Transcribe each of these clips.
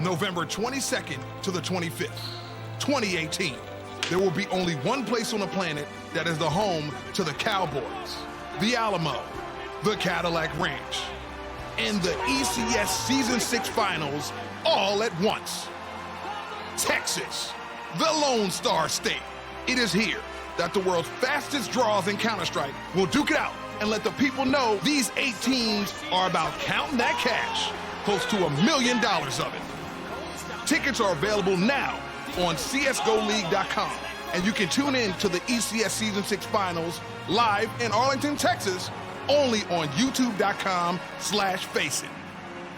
November 22nd to the 25th, 2018. There will be only one place on the planet that is the home to the Cowboys, the Alamo, the Cadillac Ranch, and the ECS Season 6 Finals all at once. Texas, the Lone Star State. It is here that the world's fastest draws in Counter-Strike will duke it out and let the people know these 8 teams are about counting that cash, close to $1 million of it. Tickets are available now on CSGOLeague.com, and you can tune in to the ECS Season 6 Finals live in Arlington, Texas, only on YouTube.com/Faceit.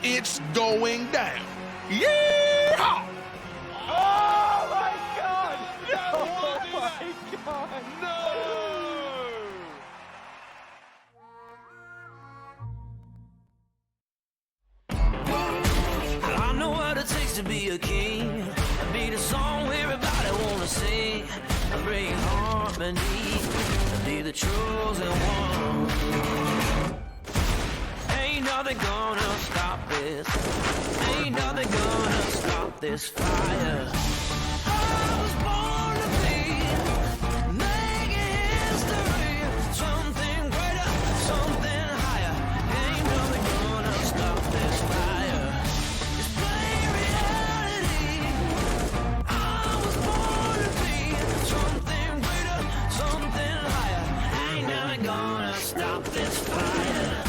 It's going down. Yeehaw! Oh my God! No! Oh my God! No! I know what it takes to be a king. Be the song everybody wanna sing. Bring harmony. Be the chosen one. Ain't nothing gonna stop this. Ain't nothing gonna stop this fire. I was born to be making history. Something greater, something higher. Ain't nothing gonna stop this fire. It's plain reality. I was born to be something greater, something higher. Ain't nothing gonna stop this fire.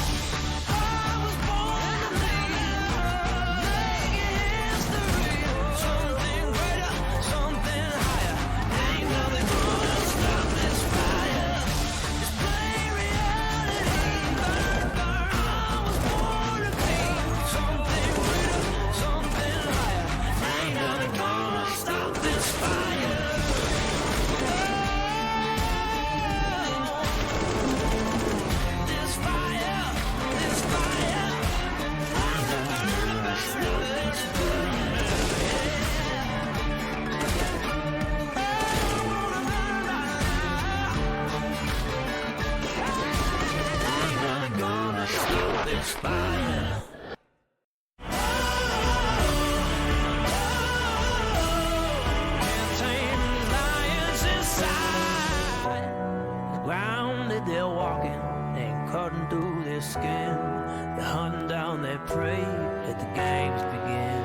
They're walking and cutting through their skin. They're hunting down their prey. Let the games begin.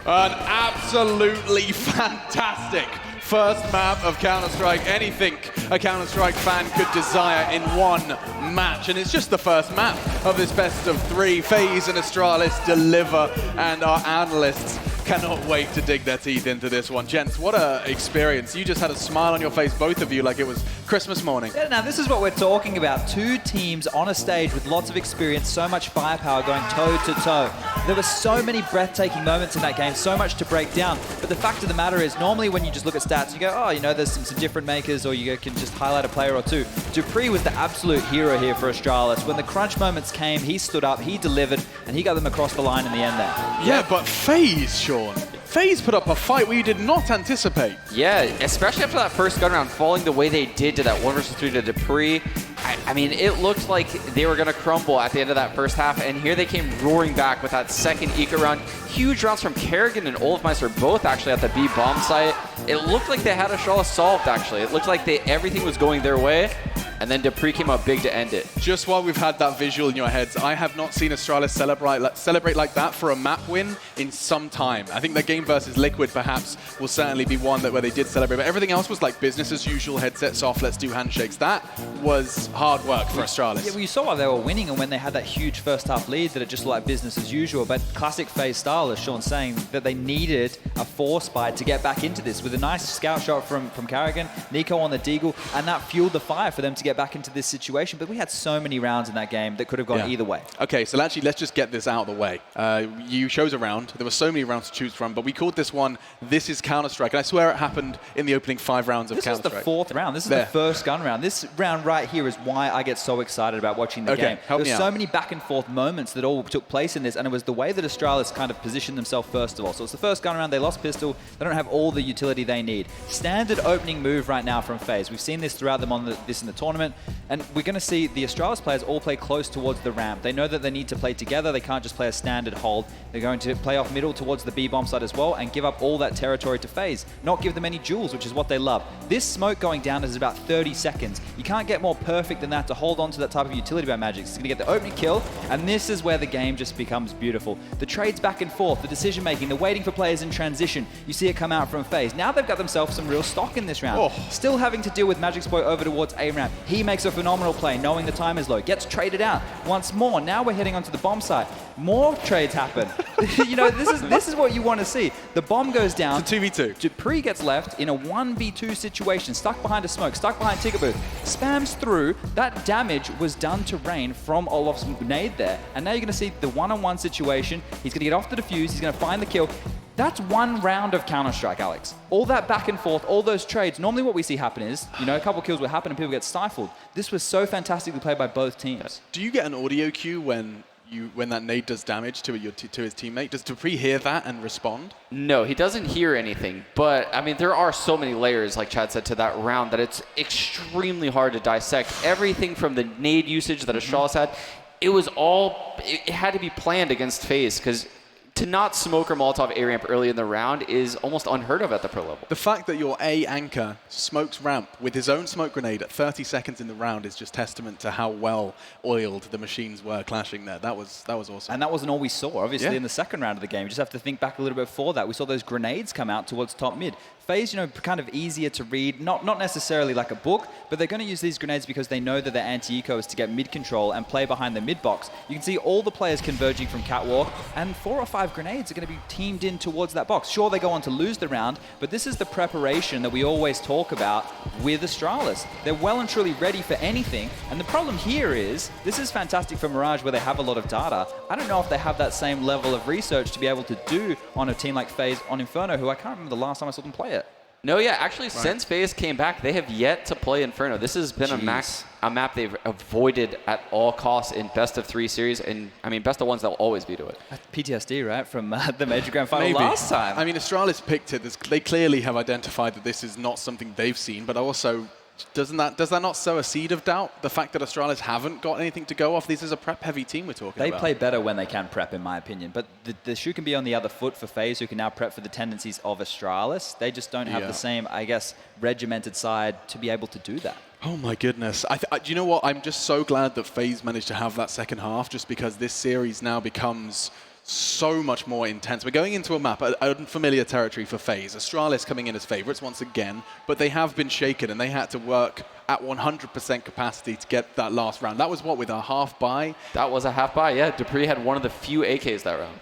An absolutely fantastic first map of Counter-Strike. Anything a Counter-Strike fan could desire in one match. And it's just the first map of this best of 3. FaZe and Astralis deliver, and our analysts cannot wait to dig their teeth into this one. Gents, what a experience. You just had a smile on your face, both of you, like it was Christmas morning. Yeah, now this is what we're talking about. 2 teams on a stage with lots of experience, so much firepower going toe to toe. There were so many breathtaking moments in that game, so much to break down. But the fact of the matter is, normally when you just look at stats, you go, oh, you know, there's some different makers, or you can just highlight a player or two. dupreeh was the absolute hero here for Astralis. When the crunch moments came, he stood up, he delivered, and he got them across the line in the end there. Yeah, but FaZe, Sean. FaZe put up a fight we did not anticipate. Yeah, especially after that first gun round, falling the way they did to that 1 versus 3 to dupreeh. I mean, it looked like they were going to crumble at the end of that first half, and here they came roaring back with that second eco round. Huge rounds from Karrigan and Olofmeister, both actually at the B bomb site. It looked like they had Astralis solved, actually. It looked like everything was going their way, and then dupreeh came out big to end it. Just while we've had that visual in your heads, I have not seen Astralis celebrate like that for a map win in some time. I think their game versus Liquid perhaps will certainly be one where they did celebrate, but everything else was like business as usual, headsets off, let's do handshakes. That was hard work for Astralis. Yeah, well, you saw why they were winning, and when they had that huge first half lead, that it just like business as usual. But classic FaZe style, as Sean's saying, that they needed a force fight to get back into this with a nice scout shot from Karrigan, NiKo on the Deagle, and that fueled the fire for them to get back into this situation. But we had so many rounds in that game that could have gone either way. Okay, so actually let's just get this out of the way. You chose a round. There were so many rounds to choose from, but we called this one This is Counter-Strike, and I swear it happened in the opening 5 rounds of Counter-Strike. This is the 4th round. This is the first gun round. This round right here is why I get so excited about watching the game. There's so many back and forth moments that all took place in this, and it was the way that Astralis kind of positioned themselves first of all. So it's the first gun round, they lost pistol, they don't have all the utility they need. Standard opening move right now from FaZe. We've seen this throughout them on this in the tournament. tournament. And we're going to see the Astralis players all play close towards the ramp. They know that they need to play together. They can't just play a standard hold. They're going to play off middle towards the B-bomb side as well and give up all that territory to FaZe. Not give them any jewels, which is what they love. This smoke going down is about 30 seconds. You can't get more perfect than that to hold on to that type of utility by Magic. It's going to get the opening kill, and this is where the game just becomes beautiful. The trades back and forth, the decision-making, the waiting for players in transition. You see it come out from FaZe. Now they've got themselves some real stock in this round. Still having to deal with Magic's boy over towards A ramp. He makes a phenomenal play, knowing the time is low. Gets traded out once more. Now we're heading onto the bomb side. More trades happen. You know, this is what you want to see. The bomb goes down. It's a 2v2. dupreeh gets left in a 1v2 situation, stuck behind a smoke, stuck behind Ticket Booth, spams through. That damage was done to Rain from Olof's grenade there. And now you're going to see the one-on-one situation. He's going to get off the defuse. He's going to find the kill. That's one round of Counter-Strike, Alex. All that back and forth, all those trades. Normally what we see happen is, you know, a couple kills will happen and people get stifled. This was so fantastically played by both teams. Do you get an audio cue when that nade does damage to his teammate? Does dupreeh hear that and respond? No, he doesn't hear anything. But, I mean, there are so many layers, like Chad said, to that round that it's extremely hard to dissect. Everything from the nade usage that Astralis had, it had to be planned against FaZe, because to not smoke or Molotov A ramp early in the round is almost unheard of at the pro level. The fact that your A anchor smokes ramp with his own smoke grenade at 30 seconds in the round is just testament to how well oiled the machines were clashing there. That was awesome. And that wasn't all we saw, obviously, in the second round of the game. You just have to think back a little bit before that. We saw those grenades come out towards top mid. FaZe, you know, kind of easier to read, not necessarily like a book, but they're going to use these grenades because they know that their anti-eco is to get mid control and play behind the mid box. You can see all the players converging from Catwalk, and 4 or 5 grenades are going to be teamed in towards that box. Sure, they go on to lose the round, but this is the preparation that we always talk about with Astralis. They're well and truly ready for anything, and the problem here is, this is fantastic for Mirage where they have a lot of data. I don't know if they have that same level of research to be able to do on a team like FaZe on Inferno, who I can't remember the last time I saw them play it. No, yeah, actually, since FaZe came back, they have yet to play Inferno. This has been a map they've avoided at all costs in best of 3 series, and I mean, best of 1s, they'll always be to it. PTSD, right, from the Major Grand Final last time. I mean, Astralis picked it. They clearly have identified that this is not something they've seen, but also, does that not sow a seed of doubt? The fact that Astralis haven't got anything to go off. This is a prep-heavy team we're talking about. They play better when they can prep, in my opinion. But the shoe can be on the other foot for FaZe, who can now prep for the tendencies of Astralis. They just don't have the same, I guess, regimented side to be able to do that. Oh my goodness. Do you know what? I'm just so glad that FaZe managed to have that second half, just because this series now becomes so much more intense. We're going into a map, unfamiliar territory for FaZe. Astralis coming in as favorites once again, but they have been shaken and they had to work at 100% capacity to get that last round. That was what, with a half buy? That was a half buy, yeah. dupreeh had one of the few AKs that round.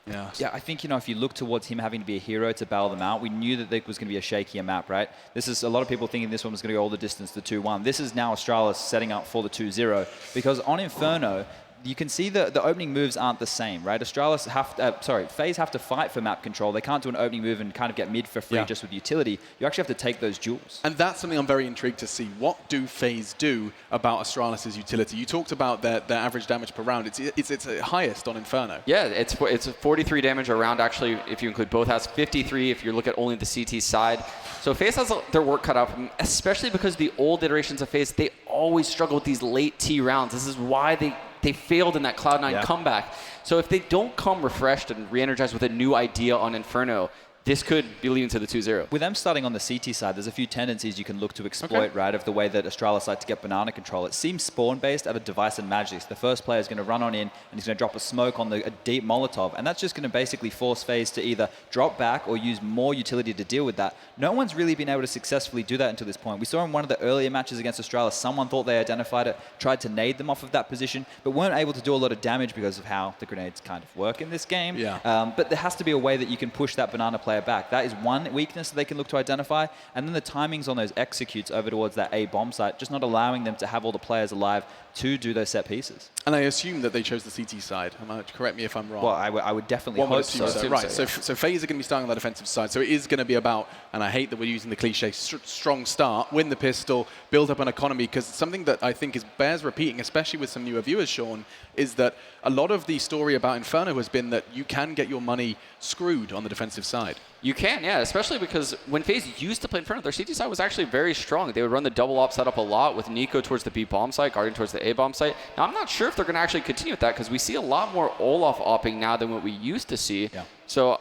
Yeah, I think, you know, if you look towards him having to be a hero to bail them out, we knew that there was going to be a shakier map, right? This is a lot of people thinking this one was going to go all the distance to 2-1. This is now Astralis setting up for the 2-0, because on Inferno, you can see the opening moves aren't the same, right? FaZe have to fight for map control. They can't do an opening move and kind of get mid for free just with utility. You actually have to take those jewels. And that's something I'm very intrigued to see. What do FaZe do about Astralis' utility? You talked about their average damage per round. It's highest on Inferno. Yeah, it's 43 damage a round, actually, if you include both halves. 53 if you look at only the CT side. So FaZe has their work cut out for them, especially because the old iterations of FaZe, they always struggle with these late T rounds. This is why they failed in that Cloud9 comeback. So if they don't come refreshed and re-energized with a new idea on Inferno, this could be leading to the 2-0. With them starting on the CT side, there's a few tendencies you can look to exploit, right, of the way that Astralis like to get banana control. It seems spawn-based out of Device and Magic. The first player is going to run on in, and he's going to drop a smoke on a deep Molotov, and that's just going to basically force FaZe to either drop back or use more utility to deal with that. No one's really been able to successfully do that until this point. We saw in one of the earlier matches against Astralis, someone thought they identified it, tried to nade them off of that position, but weren't able to do a lot of damage because of how the grenades kind of work in this game. But there has to be a way that you can push that banana player back. That is one weakness that they can look to identify, and then the timings on those executes over towards that A bomb site, just not allowing them to have all the players alive to do those set pieces. And I assume that they chose the CT side. Correct me if I'm wrong. Well, I would definitely hope so. Right, so FaZe are going to be starting on the defensive side, so it is going to be about, and I hate that we're using the cliche, strong start, win the pistol, build up an economy, because something that I think bears repeating, especially with some newer viewers, Sean, is that a lot of the story about Inferno has been that you can get your money screwed on the defensive side. You can, yeah, especially because when FaZe used to play Inferno, their CT side was actually very strong. They would run the double op setup a lot with Nico towards the B bomb site, Guardian towards the A bomb site. Now, I'm not sure if they're going to actually continue with that because we see a lot more Olaf opping now than what we used to see. Yeah. So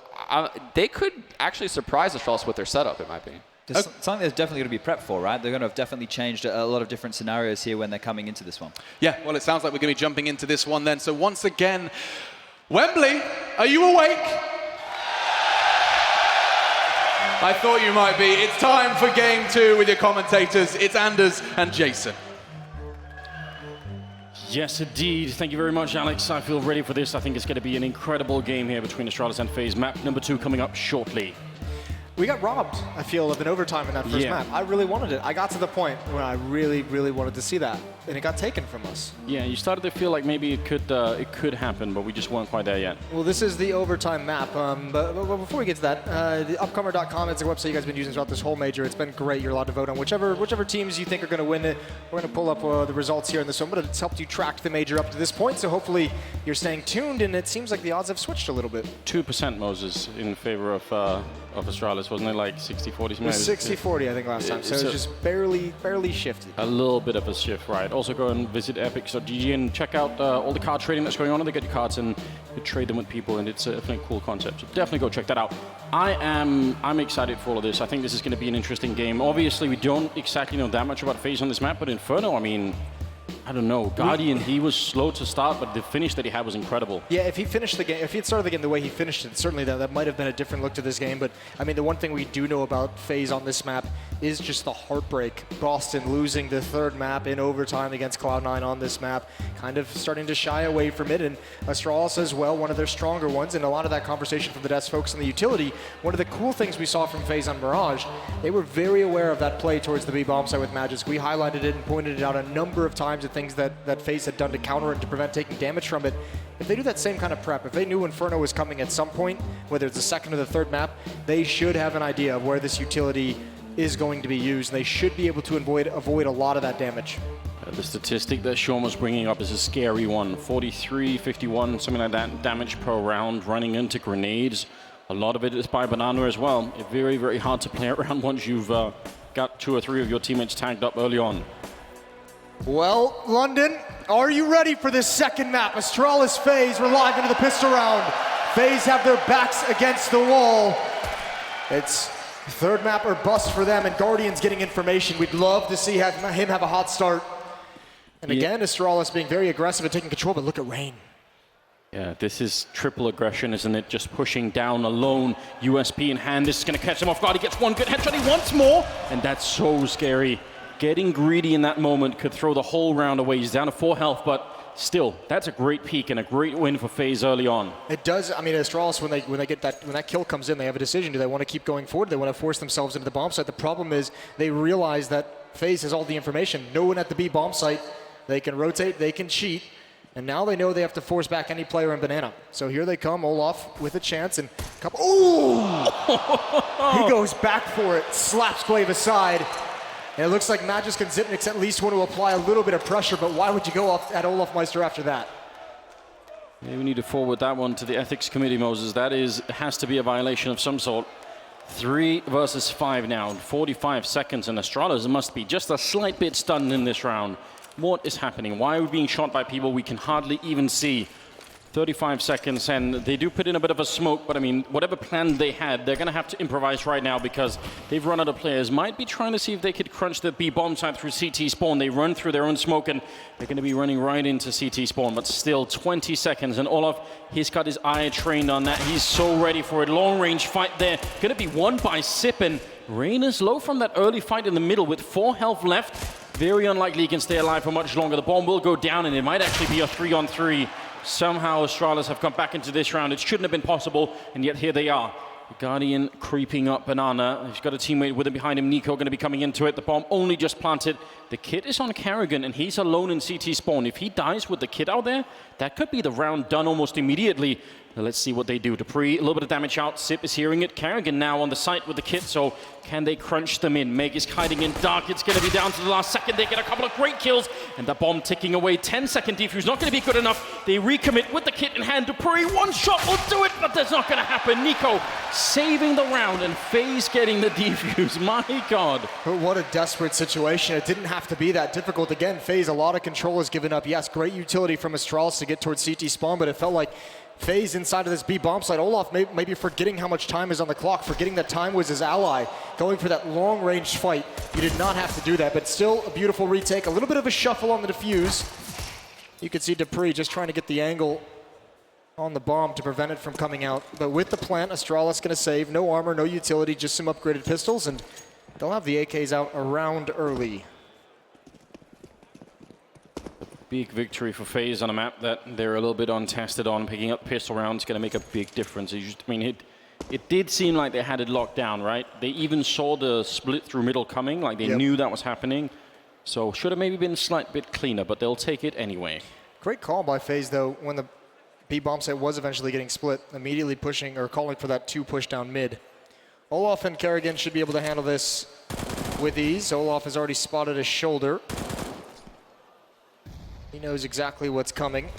they could actually surprise Astralis with their setup, in my opinion. There's something that's definitely going to be prepped for, right? They're going to have definitely changed a lot of different scenarios here when they're coming into this one. Yeah, well, it sounds like we're going to be jumping into this one then. So once again, Wembley, are you awake? I thought you might be. It's time for game 2 with your commentators. It's Anders and Jason. Yes, indeed. Thank you very much, Alex. I feel ready for this. I think it's going to be an incredible game here between Astralis and FaZe. Map number 2 coming up shortly. We got robbed, I feel, of an overtime in that first map. I really wanted it. I got to the point where I really, really wanted to see that, and it got taken from us. Yeah, you started to feel like maybe it could happen, but we just weren't quite there yet. Well, this is the overtime map, but before we get to that, the upcomer.com is a website you guys have been using throughout this whole major. It's been great. You're allowed to vote on whichever teams you think are going to win it. We're going to pull up the results here in this one, but it's helped you track the major up to this point, so hopefully you're staying tuned, and it seems like the odds have switched a little bit. 2% Moses in favor of Astralis, wasn't it, like 60-40? It was 60-40, I think, last time, so it's just barely shifted. A little bit of a shift, right. Also go and visit epics.gg and check out all the card trading that's going on. They get your cards and you trade them with people, and it's definitely a cool concept. So definitely go check that out. I'm excited for all of this. I think this is going to be an interesting game. Obviously, we don't exactly know that much about FaZe on this map, but Inferno, I mean, I don't know. Guardian, he was slow to start, but the finish that he had was incredible. Yeah, if he finished the game, if he had started the game the way he finished it, certainly that might have been a different look to this game. But I mean, the one thing we do know about FaZe on this map is just the heartbreak. Boston losing the third map in overtime against Cloud9 on this map, kind of starting to shy away from it. And Astralis as well, one of their stronger ones. And a lot of that conversation from the desk folks in the utility, one of the cool things we saw from FaZe on Mirage, they were very aware of that play towards the B bomb site with Magisk. We highlighted it and pointed it out a number of times at things that FaZe had done to counter and to prevent taking damage from it. If they do that same kind of prep, if they knew Inferno was coming at some point, whether it's the second or the third map, they should have an idea of where this utility is going to be used, and they should be able to avoid a lot of that damage. The statistic that Sean was bringing up is a scary one. 43, 51, something like that, damage per round, running into grenades. A lot of it is by Banana as well. It's very, very hard to play around once you've got 2 or 3 of your teammates tagged up early on. Well, London, are you ready for this second map? Astralis FaZe, we're live into the pistol round. FaZe have their backs against the wall. It's third map or bust for them, and Guardian's getting information. We'd love to see him have a hot start. And again, Astralis being very aggressive and taking control, but look at Rain. Yeah, this is triple aggression, isn't it? Just pushing down alone, USP in hand. This is going to catch him off guard. He gets one good headshot, he wants more, and that's so scary. Getting greedy in that moment could throw the whole round away. He's down to 4 health, but still, that's a great peak and a great win for FaZe early on. It does. I mean, Astralis, when that kill comes in, they have a decision. Do they want to keep going forward? Do they want to force themselves into the bomb site? The problem is they realize that FaZe has all the information. No one at the B bomb site. They can rotate, they can cheat, and now they know they have to force back any player in Banana. So here they come, Olaf with a chance, and ooh! He goes back for it, slaps Glaive aside. And it looks like Magisk and Xyp9x at least want to apply a little bit of pressure, but why would you go off at olofmeister after that? Yeah, we need to forward that one to the ethics committee, Moses. That has to be a violation of some sort. 3 versus 5 now, 45 seconds, and Astralis must be just a slight bit stunned in this round. What is happening? Why are we being shot by people we can hardly even see? 35 seconds, and they do put in a bit of a smoke, but I mean, whatever plan they had, they're going to have to improvise right now because they've run out of players. Might be trying to see if they could crunch the B bomb site through CT spawn. They run through their own smoke, and they're going to be running right into CT spawn, but still 20 seconds, and Olaf, he's got his eye trained on that. He's so ready for it. Long range fight there. Going to be won by Xyp9x, and Rain is low from that early fight in the middle with 4 health left. Very unlikely he can stay alive for much longer. The bomb will go down, and it might actually be a 3-on-3. Somehow Astralis have come back into this round. It shouldn't have been possible, and yet here they are. The Guardian creeping up Banana. He's got a teammate with him behind him. Nico going to be coming into it. The bomb only just planted. The kit is on Karrigan, and he's alone in CT spawn. If he dies with the kit out there, that could be the round done almost immediately. Let's see what they do. Dupree, a little bit of damage out. Sip is hearing it. Carrigan now on the site with the kit, so can they crunch them in? Meg is hiding in dark. It's going to be down to the last second. They get a couple of great kills, and the bomb ticking away. 10-second defuse, not going to be good enough. They recommit with the kit in hand. Dupree, one shot will do it, but that's not going to happen. Nico saving the round, and FaZe getting the defuse. My God. What a desperate situation. It didn't have to be that difficult. Again, FaZe, a lot of control is given up. Yes, great utility from Astralis to get towards CT spawn, but it felt like FaZe inside of this B bomb site. Olaf maybe forgetting how much time is on the clock, forgetting that time was his ally, going for that long-range fight. You did not have to do that, but still a beautiful retake. A little bit of a shuffle on the defuse. You can see Dupree just trying to get the angle on the bomb to prevent it from coming out. But with the plant, Astralis going to save. No armor, no utility, just some upgraded pistols, and they'll have the AKs out around early. Big victory for FaZe on a map that they're a little bit untested on. Picking up pistol rounds going to make a big difference. It did seem like they had it locked down, right? They even saw the split through middle coming, like they knew that was happening. So should have maybe been a slight bit cleaner, but they'll take it anyway. Great call by FaZe, though, when the B bomb site was eventually getting split, immediately pushing or calling for that 2 push down mid. Olaf and Carrigan should be able to handle this with ease. Olaf has already spotted his shoulder. He knows exactly what's coming.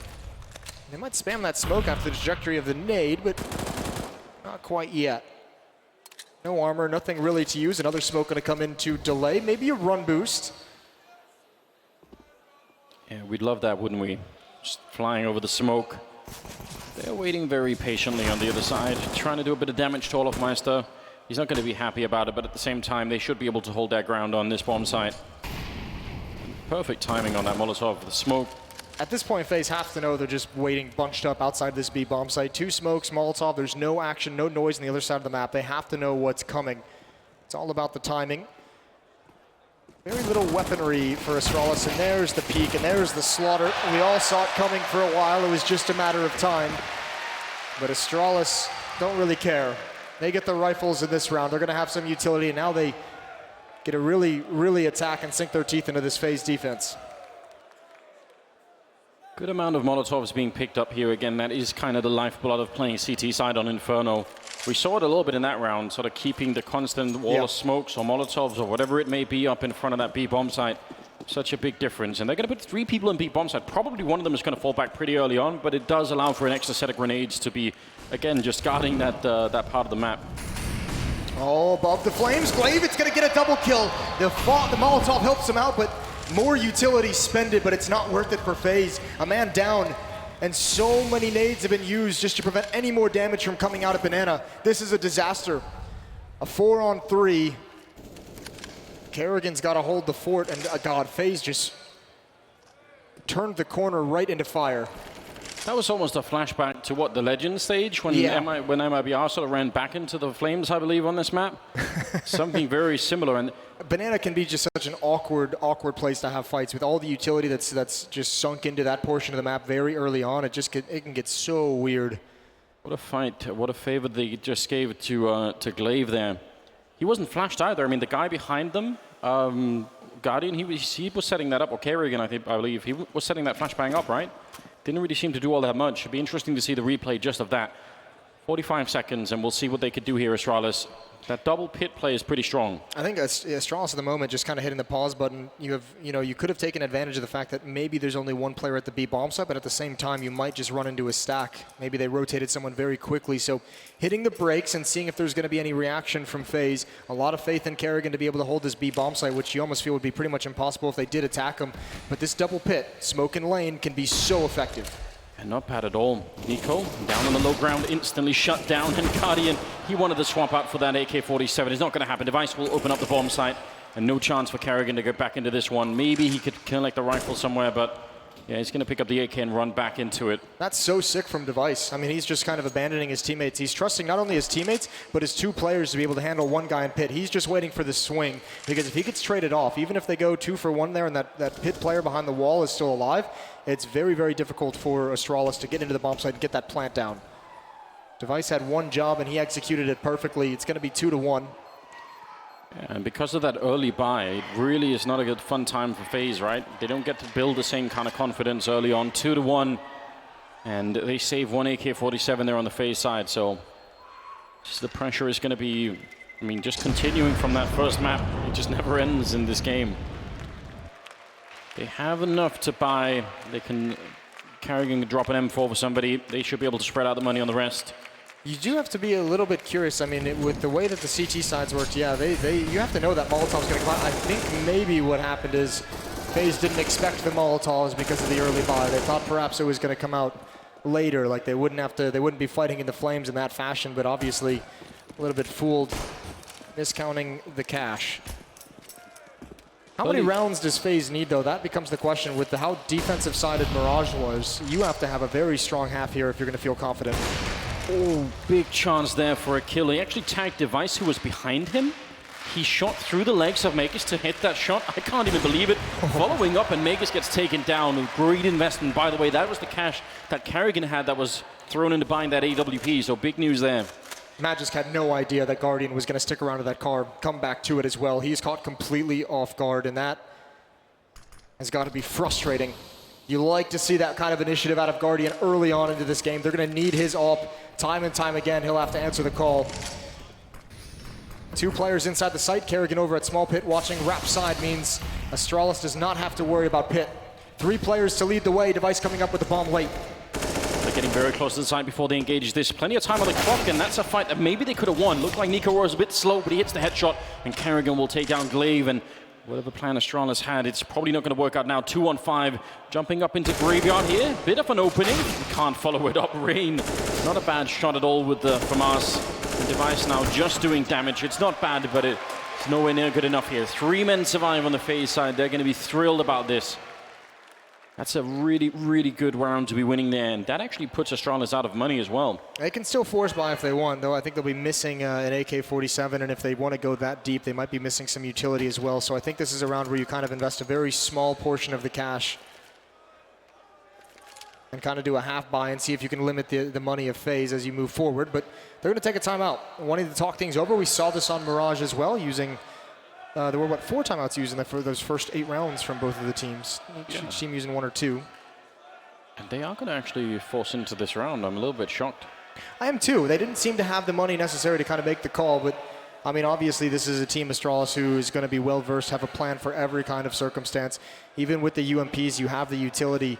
They might spam that smoke after the trajectory of the nade, but not quite yet. No armor, nothing really to use. Another smoke going to come in to delay. Maybe a run boost. Yeah, we'd love that, wouldn't we? Just flying over the smoke. They're waiting very patiently on the other side, trying to do a bit of damage to Olafmeister. He's not going to be happy about it, but at the same time, they should be able to hold their ground on this bomb site. Perfect timing on that Molotov, the smoke. At this point, FaZe have to know they're just waiting bunched up outside this B bomb site. 2 smokes, Molotov, there's no action, no noise on the other side of the map. They have to know what's coming. It's all about the timing. Very little weaponry for Astralis, and there's the peak, and there's the slaughter. We all saw it coming for a while. It was just a matter of time. But Astralis don't really care. They get the rifles in this round. They're going to have some utility, and now they get to really attack and sink their teeth into this FaZe defense. Good amount of Molotovs being picked up here. Again, that is kind of the lifeblood of playing CT side on Inferno. We saw it a little bit in that round, sort of keeping the constant wall of smokes or Molotovs or whatever it may be up in front of that B bomb site. Such a big difference. And they're going to put 3 people in B bomb site. Probably one of them is going to fall back pretty early on, but it does allow for an extra set of grenades to be, again, just guarding that part of the map. Oh, above the flames, Glaive, it's gonna get a double kill. The Molotov helps him out, but more utility spended, but it's not worth it for FaZe. A man down, and so many nades have been used just to prevent any more damage from coming out of Banana. This is a disaster. A 4-on-3. Carrigan's gotta hold the fort, and God, FaZe just turned the corner right into fire. That was almost a flashback to what, the Legend stage when MIBR sort of ran back into the flames, I believe, on this map. Something very similar. And Banana can be just such an awkward place to have fights with all the utility that's just sunk into that portion of the map very early on. It can get so weird. What a fight! What a favor they just gave to Glaive there. He wasn't flashed either. I mean, the guy behind them, Guardian, he was setting that up. Or Kerrigan, I believe, he was setting that flashbang up, right? Didn't really seem to do all that much. It'd be interesting to see the replay just of that. 45 seconds, and we'll see what they could do here, Astralis. That double pit play is pretty strong. I think Astralis at the moment just kind of hitting the pause button. You could have taken advantage of the fact that maybe there's only one player at the B bomb site, but at the same time, you might just run into a stack. Maybe they rotated someone very quickly. So hitting the brakes and seeing if there's going to be any reaction from FaZe. A lot of faith in Kerrigan to be able to hold this B bomb site, which you almost feel would be pretty much impossible if they did attack him. But this double pit, smoke and lane, can be so effective. And not bad at all. Nico, down on the low ground, instantly shut down. And Guardian, he wanted to swap out for that AK-47. It's not going to happen. Device will open up the bomb site. And no chance for Kerrigan to get back into this one. Maybe he could collect the rifle somewhere, but yeah, he's going to pick up the AK and run back into it. That's so sick from Device. I mean, he's just kind of abandoning his teammates. He's trusting not only his teammates, but his 2 players to be able to handle one guy in pit. He's just waiting for the swing, because if he gets traded off, even if they go 2 for 1 there and that pit player behind the wall is still alive, it's very, very difficult for Astralis to get into the bomb site and get that plant down. Device had one job and he executed it perfectly. It's going to be 2-1. And because of that early buy, it really is not a good fun time for FaZe, right? They don't get to build the same kind of confidence early on. 2-1. And they save one AK-47 there on the FaZe side, so just the pressure is going to be, I mean, just continuing from that first map. It just never ends in this game. They have enough to buy. They can, Karrigan drop an M4 for somebody. They should be able to spread out the money on the rest. You do have to be a little bit curious. I mean, with the way that the CT sides worked, yeah, you have to know that Molotov's going to come out. I think maybe what happened is FaZe didn't expect the Molotovs because of the early buy. They thought perhaps it was going to come out later, like they wouldn't be fighting in the flames in that fashion, but obviously a little bit fooled, miscounting the cash. How many rounds does FaZe need, though? That becomes the question. With how defensive-sided Mirage was, you have to have a very strong half here if you're going to feel confident. Oh, big chance there for a kill. He actually tagged Device, who was behind him. He shot through the legs of Magisk to hit that shot. I can't even believe it. Following up, and Magisk gets taken down. Great investment, by the way. That was the cash that Karrigan had that was thrown into buying that AWP, so big news there. Magisk had no idea that Guardian was going to stick around to that car, come back to it as well. He's caught completely off guard, and that has got to be frustrating. You like to see that kind of initiative out of Guardian early on into this game. They're going to need his AWP time and time again. He'll have to answer the call. 2 players inside the site. Karrigan over at Small Pit watching Rap side means Astralis does not have to worry about Pit. 3 players to lead the way. Device coming up with the bomb late. They're getting very close to the side before they engage this. Plenty of time on the clock, and that's a fight that maybe they could have won. Looked like Nico was a bit slow, but he hits the headshot, and Karrigan will take down Glaive, and whatever plan Astralis had, it's probably not going to work out now. 2-on-5, jumping up into Graveyard here. Bit of an opening. Can't follow it up. Rain, not a bad shot at all with the FAMAS. The Device now just doing damage. It's not bad, but it's nowhere near good enough here. 3 men survive on the FaZe side. They're going to be thrilled about this. That's a really, really good round to be winning there, and that actually puts Astralis out of money as well. They can still force buy if they want, though. I think they'll be missing an AK-47, and if they want to go that deep, they might be missing some utility as well. So I think this is a round where you kind of invest a very small portion of the cash and kind of do a half buy and see if you can limit the money of FaZe as you move forward. But they're going to take a timeout, wanting to talk things over. We saw this on Mirage as well, using... there were, 4 timeouts used for those first 8 rounds from both of the teams. Each team using 1 or 2. And they are going to actually force into this round. I'm a little bit shocked. I am too. They didn't seem to have the money necessary to kind of make the call, but I mean, obviously this is a team, Astralis, who is going to be well-versed, have a plan for every kind of circumstance. Even with the UMPs, you have the utility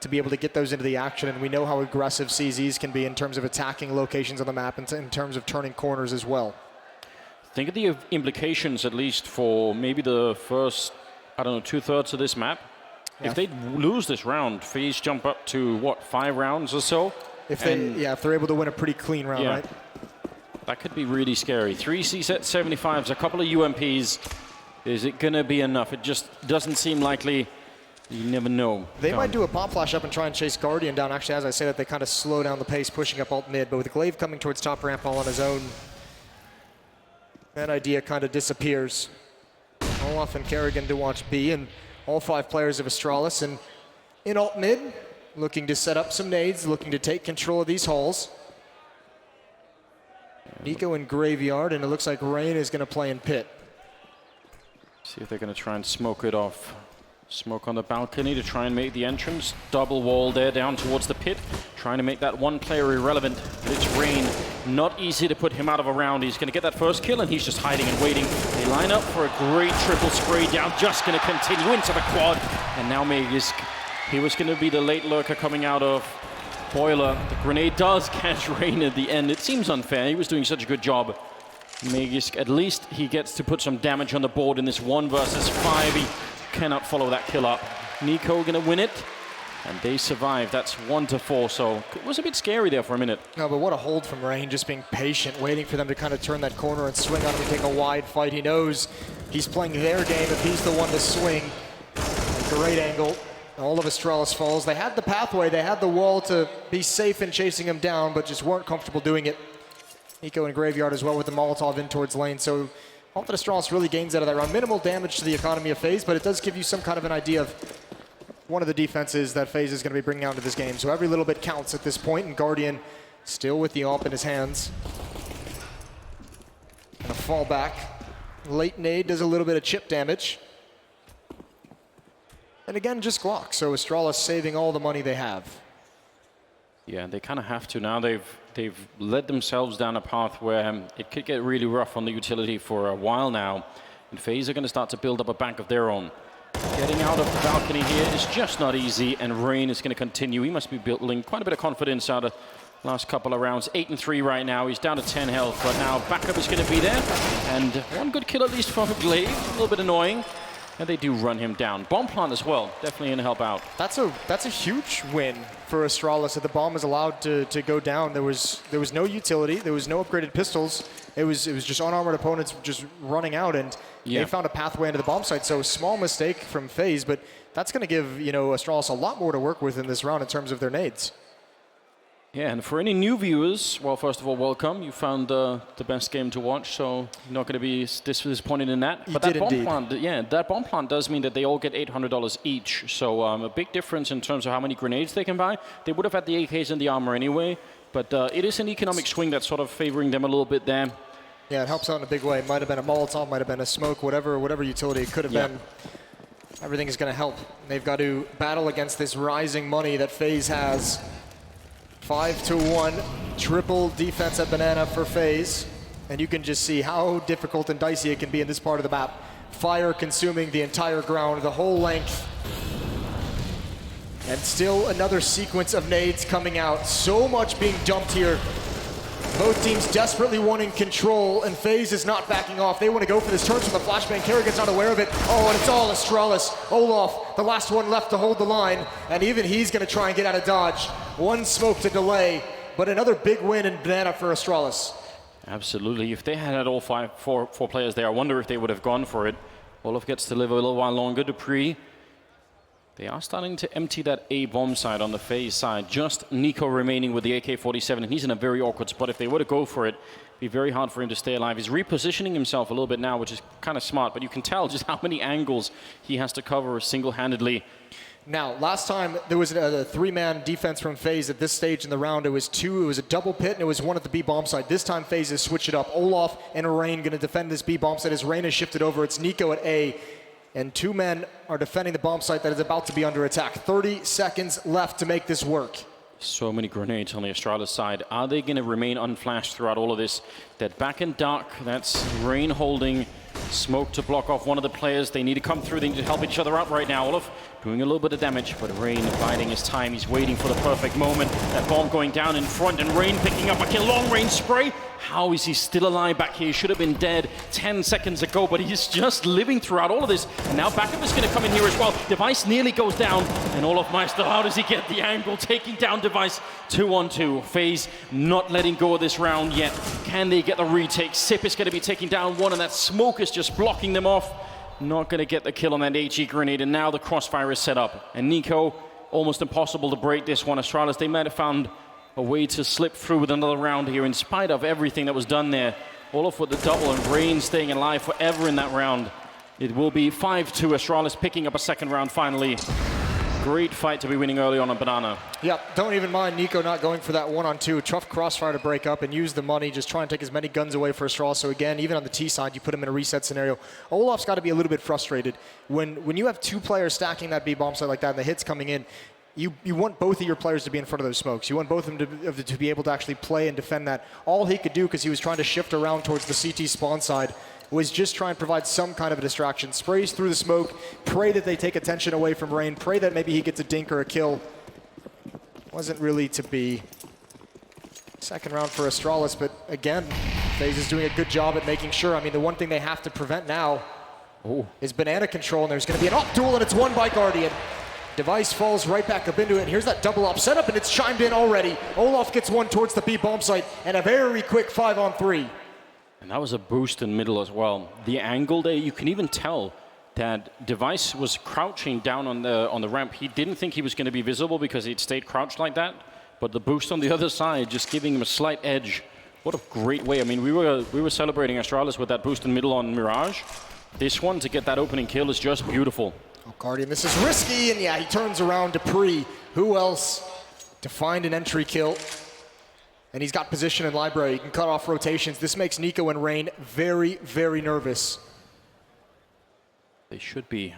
to be able to get those into the action, and we know how aggressive CZs can be in terms of attacking locations on the map and in terms of turning corners as well. Think of the implications, at least for maybe the first, I don't know, 2/3 of this map. Yeah. If they lose this round, FaZe jump up to, what, 5 rounds or so? If they're able to win a pretty clean round, right? That could be really scary. 3 C-75s, a couple of UMPs. Is it going to be enough? It just doesn't seem likely. You never know. They might do a pop flash up and try and chase Guardian down. Actually, as I say that, they kind of slow down the pace, pushing up alt mid. But with Glaive coming towards top ramp all on his own, that idea kind of disappears. Olaf and Karrigan to watch B, and all 5 players of Astralis. And in alt mid, looking to set up some nades, looking to take control of these halls. Nico in Graveyard, and it looks like Rain is going to play in pit. See if they're going to try and smoke it off. Smoke on the balcony to try and make the entrance. Double wall there down towards the pit. Trying to make that one player irrelevant. But it's Rain. Not easy to put him out of a round. He's going to get that first kill, and he's just hiding and waiting. They line up for a great triple spray down. Just going to continue into the quad. And now Magisk. He was going to be the late lurker coming out of Boiler. The grenade does catch Rain at the end. It seems unfair. He was doing such a good job. Magisk, at least he gets to put some damage on the board in this 1 versus 5. He cannot follow that kill up. Nico gonna win it, and they survive. That's 1-4, so it was a bit scary there for a minute. No, but what a hold from Rain, just being patient, waiting for them to kind of turn that corner and swing on him and take a wide fight. He knows he's playing their game if he's the one to swing. A great angle. All of Astralis falls. They had the pathway, they had the wall to be safe in chasing him down, but just weren't comfortable doing it. Nico in Graveyard as well with the Molotov in towards lane, so all that Astralis really gains out of that round. Minimal damage to the economy of FaZe, but it does give you some kind of an idea of one of the defenses that FaZe is going to be bringing out into this game. So every little bit counts at this point, and Guardian still with the AWP in his hands. Gonna fall back. Late nade does a little bit of chip damage. And again, just Glock, so Astralis saving all the money they have. Yeah, they kind of have to now. They've led themselves down a path where it could get really rough on the utility for a while now. And FaZe are going to start to build up a bank of their own. Getting out of the balcony here is just not easy, and Rain is going to continue. He must be building quite a bit of confidence out of last couple of rounds. 8-3 right now. He's down to 10 health, but now backup is going to be there. And one good kill at least from Glaive. A little bit annoying. And they do run him down. Bomb plant as well. Definitely going to help out. That's a huge win for Astralis that the bomb is allowed to go down. There was no utility. There was no upgraded pistols. It was just unarmored opponents just running out, and they found a pathway into the bomb site. So small mistake from FaZe, but that's going to give Astralis a lot more to work with in this round in terms of their nades. Yeah, and for any new viewers, well, first of all, welcome. You found the best game to watch, so you're not going to be disappointed in that. You but did that bomb indeed. plant, that bomb plant does mean that they all get $800 each. So a big difference in terms of how many grenades they can buy. They would have had the AKs and the armor anyway, but it is an economic swing that's sort of favoring them a little bit there. Yeah, it helps out in a big way. Might have been a Molotov, might have been a smoke, whatever utility it could have been. Everything is going to help. They've got to battle against this rising money that FaZe has. 5-1, triple defense at Banana for FaZe. And you can just see how difficult and dicey it can be in this part of the map. Fire consuming the entire ground, the whole length. And still another sequence of nades coming out. So much being dumped here. Both teams desperately wanting control, and FaZe is not backing off. They want to go for this. Turns from the flashbang. Karrigan's not aware of it. Oh, and it's all Astralis. Olaf, the last one left to hold the line, and even he's going to try and get out of dodge. One smoke to delay, but another big win in Banana for Astralis. Absolutely. If they had all four players there, I wonder if they would have gone for it. Olaf gets to live a little while longer. Dupree. They are starting to empty that A bomb side on the FaZe side. Just Nico remaining with the AK-47, and he's in a very awkward spot. If they were to go for it, it'd be very hard for him to stay alive. He's repositioning himself a little bit now, which is kind of smart, but you can tell just how many angles he has to cover single-handedly. Now, last time there was a three-man defense from FaZe at this stage in the round. It was two. It was a double pit, and it was one at the B bomb site. This time, FaZe has switched it up. Olaf and Rain going to defend this B bomb site as Rain has shifted over. It's Nico at A. And two men are defending the bomb site that is about to be under attack. 30 seconds left to make this work. So many grenades on the Astralis side. Are they going to remain unflashed throughout all of this? That back in dark, that's Rain holding smoke to block off one of the players. They need to come through. They need to help each other out right now. Olaf doing a little bit of damage, but Rain biding his time. He's waiting for the perfect moment. That bomb going down in front, and Rain picking up a kill. Long-range spray. How is he still alive back here? He should have been dead 10 seconds ago, but he's just living throughout all of this. And now backup is going to come in here as well. Device nearly goes down, and Olaf Meister, how does he get the angle? Taking down Device 2-on-2. FaZe not letting go of this round yet. Can they get the retake? Sip is going to be taking down one, and that smoke is just blocking them off. Not going to get the kill on that HE grenade, and now the crossfire is set up. And Nico, almost impossible to break this one. Astralis, they might have found a way to slip through with another round here in spite of everything that was done there. Olaf with the double, and Rain staying alive forever in that round. It will be 5-2, Astralis picking up a second round finally. Great fight to be winning early on Banana. Yep, don't even mind Nico not going for that one-on-two. Tough crossfire to break up and use the money, just try and take as many guns away for Astralis. So again, even on the T side, you put him in a reset scenario. Olaf's got to be a little bit frustrated. When you have two players stacking that B bomb site like that and the hits coming in, you want both of your players to be in front of those smokes. You want both of them to be able to actually play and defend that. All he could do, because he was trying to shift around towards the CT spawn side, was just try and provide some kind of a distraction. Sprays through the smoke, pray that they take attention away from Rain, pray that maybe he gets a dink or a kill. Wasn't really to be. Second round for Astralis, but again, FaZe is doing a good job at making sure. I mean, the one thing they have to prevent now is Banana control, and there's going to be an op duel, and it's won by Guardian. Device falls right back up into it, and here's that double up setup, and it's chimed in already. Olaf gets one towards the B bomb site, and a very quick 5-on-3. And that was a boost in middle as well. The angle there, you can even tell that Device was crouching down on the ramp. He didn't think he was going to be visible because he'd stayed crouched like that. But the boost on the other side, just giving him a slight edge. What a great way. I mean, we were celebrating Astralis with that boost in middle on Mirage. This one, to get that opening kill, is just beautiful. Oh, Guardian, this is risky, and yeah, he turns around Dupree. Who else to find an entry kill? And he's got position in library. He can cut off rotations. This makes Nico and Rain very, very nervous. They should be.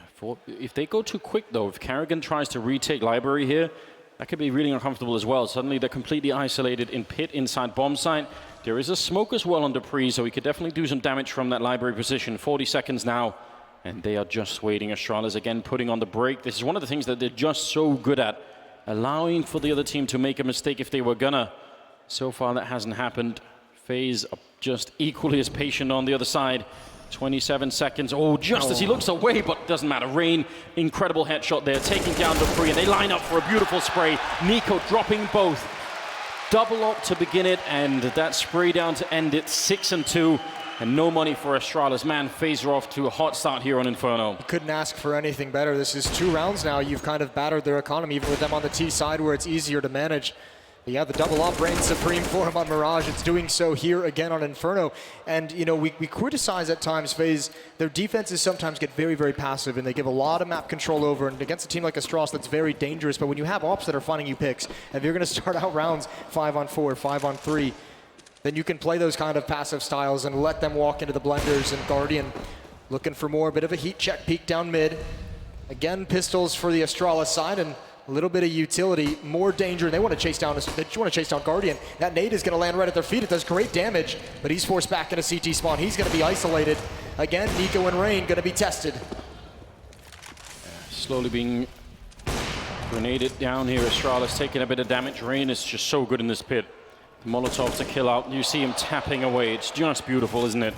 If they go too quick, though, if Karrigan tries to retake library here, that could be really uncomfortable as well. Suddenly they're completely isolated in pit inside bomb site. There is a smoke as well on Dupree, so he could definitely do some damage from that library position. 40 seconds now, and they are just waiting. Astralis again putting on the brake. This is one of the things that they're just so good at, allowing for the other team to make a mistake if they were gonna. So far that hasn't happened. FaZe are just equally as patient on the other side. 27 seconds. Oh, just as he looks away, but doesn't matter. Rain, incredible headshot there, taking down Dupree, and they line up for a beautiful spray. NiKo dropping both. Double up to begin it, and that spray down to end it. 6-2, and no money for Astralis. Man, FaZe are off to a hot start here on Inferno. Couldn't ask for anything better. This is 2 rounds now. You've kind of battered their economy, even with them on the T side where it's easier to manage. But yeah, the double up reigns supreme for him on Mirage. It's doing so here again on Inferno. And, you know, we criticize at times FaZe. Their defenses sometimes get very, very passive, and they give a lot of map control over. And against a team like Astralis, that's very dangerous. But when you have ops that are finding you picks, if you're going to start out rounds 5-on-4, 5-on-3, then you can play those kind of passive styles and let them walk into the blenders. And Guardian looking for more, a bit of a heat check, peek down mid. Again, pistols for the Astralis side, and a little bit of utility, more danger. They want to chase down Guardian. That nade is going to land right at their feet. It does great damage, but he's forced back into CT spawn. He's going to be isolated. Again, NiKo and Rain going to be tested. Slowly being grenaded down here. Astralis taking a bit of damage. Rain is just so good in this pit. The Molotov to kill out. You see him tapping away. It's just beautiful, isn't it?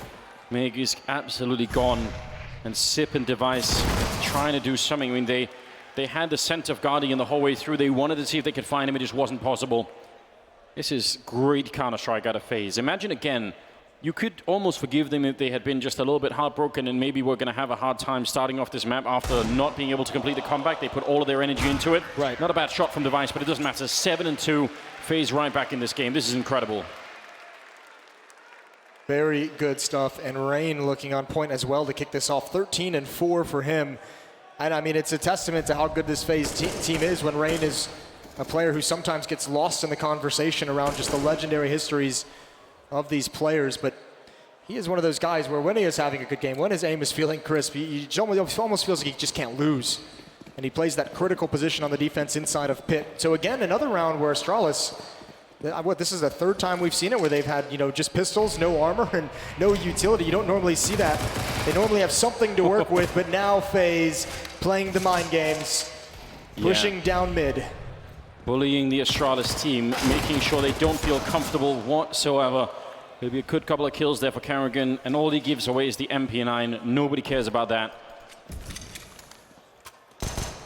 Meg is absolutely gone. And Sip and Device trying to do something. I mean, they had the scent of Guardian the whole way through. They wanted to see if they could find him. It just wasn't possible. This is great Counter-Strike out of FaZe. Imagine again, you could almost forgive them if they had been just a little bit heartbroken and maybe were going to have a hard time starting off this map after not being able to complete the comeback. They put all of their energy into it. Right. Not a bad shot from Device, but it doesn't matter. 7-2. FaZe right back in this game. This is incredible. Very good stuff. And Rain looking on point as well to kick this off. 13-4 for him. And I mean, it's a testament to how good this FaZe team is when Rain is a player who sometimes gets lost in the conversation around just the legendary histories of these players. But he is one of those guys where when he is having a good game, when his aim is feeling crisp, he almost feels like he just can't lose. And he plays that critical position on the defense inside of pit. So again, another round where Astralis, this is the 3rd time we've seen it where they've had, you know, just pistols, no armor, and no utility. You don't normally see that. They normally have something to work with, but now FaZe playing the mind games, pushing down mid. Bullying the Astralis team, making sure they don't feel comfortable whatsoever. Maybe a good couple of kills there for Karrigan, and all he gives away is the MP9. Nobody cares about that.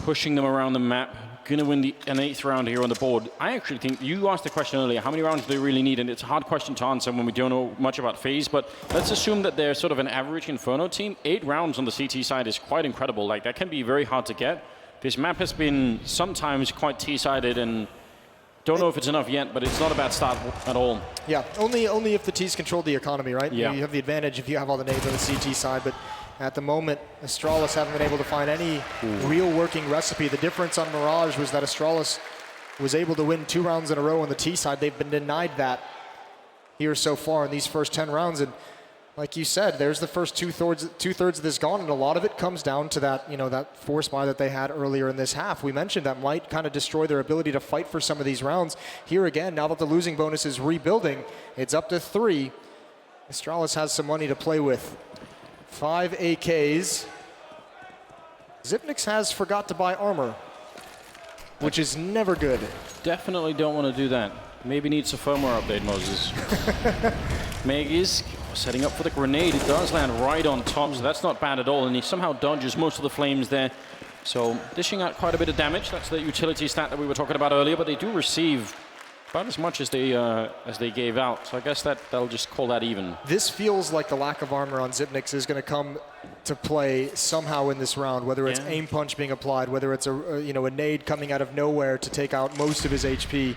Pushing them around the map. Gonna win an 8th round here on the board. I actually think, you asked the question earlier, how many rounds do they really need? And it's a hard question to answer when we don't know much about FaZe, but let's assume that they're sort of an average Inferno team. 8 rounds on the CT side is quite incredible. Like, that can be very hard to get. This map has been sometimes quite T-sided, and don't know if it's enough yet, but it's not a bad start at all. Yeah, only if the T's control the economy, right? Yeah. You have the advantage if you have all the nades on the CT side, but at the moment, Astralis haven't been able to find any real working recipe. The difference on Mirage was that Astralis was able to win 2 rounds in a row on the T side. They've been denied that here so far in these first 10 rounds. And like you said, there's the first two-thirds of this gone, and a lot of it comes down to that, you know, that force buy that they had earlier in this half. We mentioned that might kind of destroy their ability to fight for some of these rounds. Here again, now that the losing bonus is rebuilding, it's up to 3. Astralis has some money to play with. 5 AKs. Xyp9x has forgot to buy armor, which is never good. Definitely don't want to do that. Maybe needs a firmware update, Moses. Meg is setting up for the grenade. It does land right on top, so that's not bad at all. And he somehow dodges most of the flames there. So dishing out quite a bit of damage. That's the utility stat that we were talking about earlier, but they do receive about as much as they gave out. So I guess that they'll just call that even. This feels like the lack of armor on Xyp9x is going to come to play somehow in this round, whether it's aim punch being applied, whether it's a nade coming out of nowhere to take out most of his HP.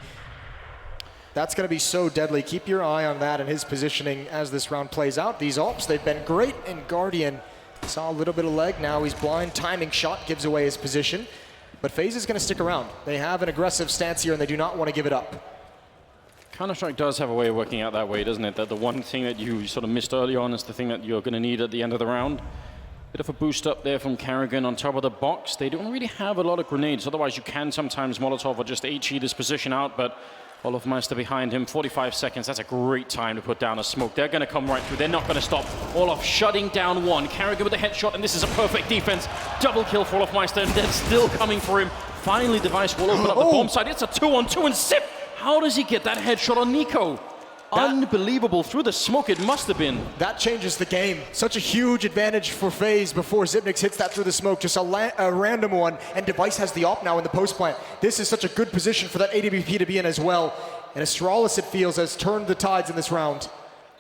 That's going to be so deadly. Keep your eye on that and his positioning as this round plays out. These ults, they've been great, and Guardian saw a little bit of leg. Now he's blind. Timing shot gives away his position. But FaZe is going to stick around. They have an aggressive stance here, and they do not want to give it up. Counter-Strike does have a way of working out that way, doesn't it? That the one thing that you sort of missed early on is the thing that you're going to need at the end of the round. Bit of a boost up there from Karrigan on top of the box. They don't really have a lot of grenades. Otherwise, you can sometimes Molotov or just HE this position out, but Olofmeister behind him, 45 seconds. That's a great time to put down a smoke. They're going to come right through. They're not going to stop. Olof shutting down one. Karrigan with a headshot, and this is a perfect defense. Double kill for Olofmeister, and they're still coming for him. Finally, Device will open up the bomb site. It's a 2-on-2, and Sip, how does he get that headshot on Nico? Unbelievable. Through the smoke, it must have been. That changes the game. Such a huge advantage for FaZe before Xyp9x hits that through the smoke. Just a random one, and Device has the op now in the post plant. This is such a good position for that AWP to be in as well. And Astralis, it feels, has turned the tides in this round.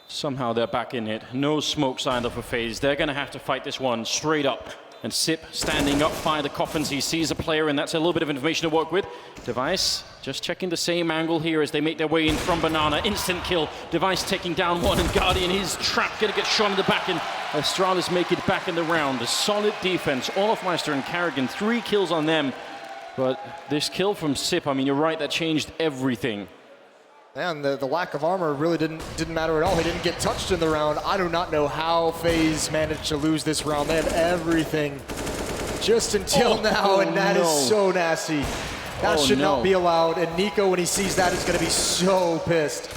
Somehow they're back in it. No smoke signed up for FaZe. They're going to have to fight this one straight up. And Sip standing up, fire the coffins. He sees a player, and that's a little bit of information to work with. Device just checking the same angle here as they make their way in from Banana. Instant kill. Device taking down one, and Guardian is trapped, going to get shot in the back, and Astralis make it back in the round. A solid defense. Olofmeister and Karrigan, 3 kills on them. But this kill from Sip, I mean, you're right, that changed everything. And the lack of armor really didn't matter at all. He didn't get touched in the round. I do not know how FaZe managed to lose this round. They had everything just until now, and that is so nasty. That should not be allowed. And Nico, when he sees that, is going to be so pissed.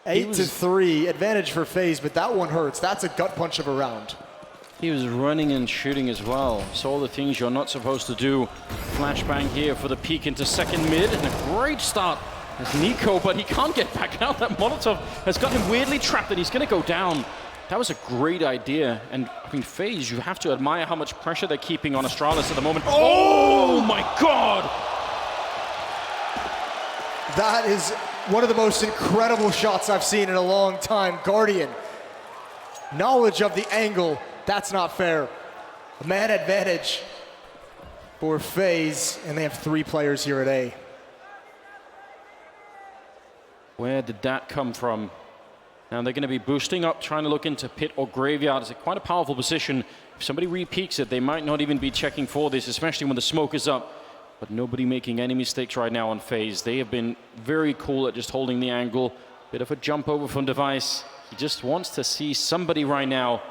8-3, advantage for FaZe, but that one hurts. That's a gut punch of a round. He was running and shooting as well. So all the things you're not supposed to do. Flashbang here for the peek into second mid, and a great start. There's Nico, but he can't get back out. That Molotov has got him weirdly trapped, and he's going to go down. That was a great idea. And, I mean, FaZe, you have to admire how much pressure they're keeping on Astralis at the moment. Oh, my God! That is one of the most incredible shots I've seen in a long time. Guardian, knowledge of the angle, that's not fair. A man advantage for FaZe, and they have 3 players here at A. Where did that come from? Now they're going to be boosting up, trying to look into pit or graveyard. It's quite a powerful position. If somebody re-peeks it, they might not even be checking for this, especially when the smoke is up. But nobody making any mistakes right now on FaZe. They have been very cool at just holding the angle. Bit of a jump over from Device. He just wants to see somebody right now.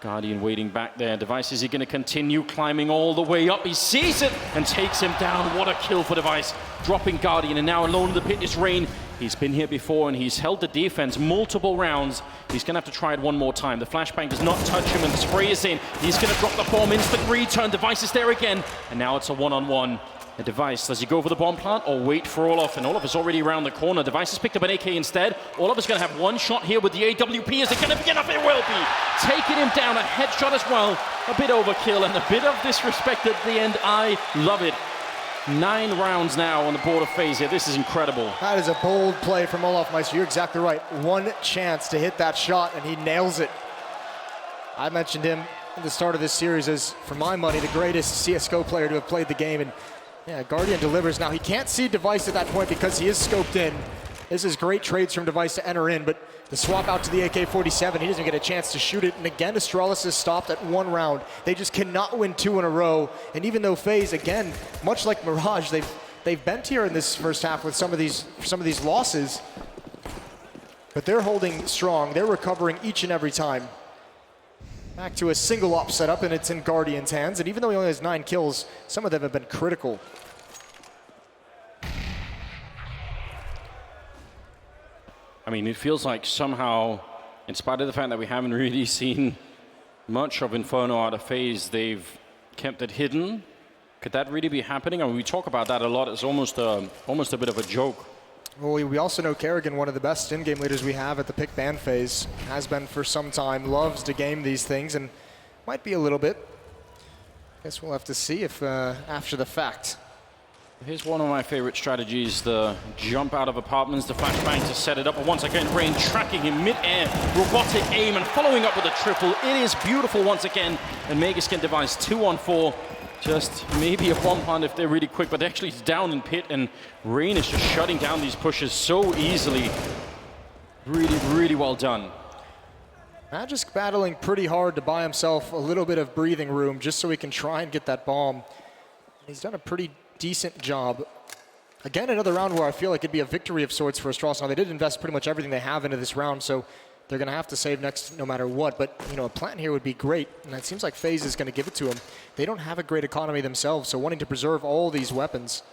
Guardian waiting back there. Device, is he going to continue climbing all the way up? He sees it and takes him down. What a kill for Device. Dropping Guardian, and now alone in the pit is Rain. He's been here before, and he's held the defense multiple rounds. He's going to have to try it one more time. The flashbang does not touch him, and the spray is in. He's going to drop the bomb. Instant return. Device is there again, and now it's a one-on-one. A Device, does he go for the bomb plant or wait for Olof? And Olof is already around the corner. Device has picked up an AK instead. Olof is going to have one shot here with the AWP. Is it going to be enough? It will be. Taking him down, a headshot as well. A bit overkill and a bit of disrespect at the end. I love it. 9 rounds now on the board of FaZe here. This is incredible. That is a bold play from Olofmeister. You're exactly right. One chance to hit that shot, and he nails it. I mentioned him at the start of this series as, for my money, the greatest CSGO player to have played the game. And yeah, Guardian delivers. Now, he can't see Device at that point because he is scoped in. This is great trades from Device to enter in, but the swap out to the AK-47, he doesn't get a chance to shoot it. And again, Astralis is stopped at 1 round. They just cannot win 2 in a row. And even though FaZe, again, much like Mirage, they've bent here in this first half with some of these losses, but they're holding strong. They're recovering each and every time. Back to a single op setup, and it's in Guardian's hands. And even though he only has 9 kills, some of them have been critical. I mean, it feels like somehow, in spite of the fact that we haven't really seen much of Inferno out of FaZe, they've kept it hidden. Could that really be happening? I mean, we talk about that a lot. It's almost a bit of a joke. Well, we also know Karrigan, one of the best in-game leaders we have at the pick ban phase, has been for some time, loves to game these things, and might be a little bit. Guess we'll have to see if after the fact. Here's one of my favorite strategies, the jump out of apartments, the flashbang to set it up. And once again, Rain tracking him mid-air, robotic aim, and following up with a triple. It is beautiful once again. And Megaskin Device 2-on-4. Just maybe a bomb plant if they're really quick, but actually he's down in pit, and Rain is just shutting down these pushes so easily. Really, really well done. Magisk battling pretty hard to buy himself a little bit of breathing room just so he can try and get that bomb. He's done a pretty decent job. Again, another round where I feel like it'd be a victory of sorts for Astralis. Now, they did invest pretty much everything they have into this round, so they're going to have to save next no matter what. But, you know, a plant here would be great, and it seems like FaZe is going to give it to them. They don't have a great economy themselves, so wanting to preserve all these weapons.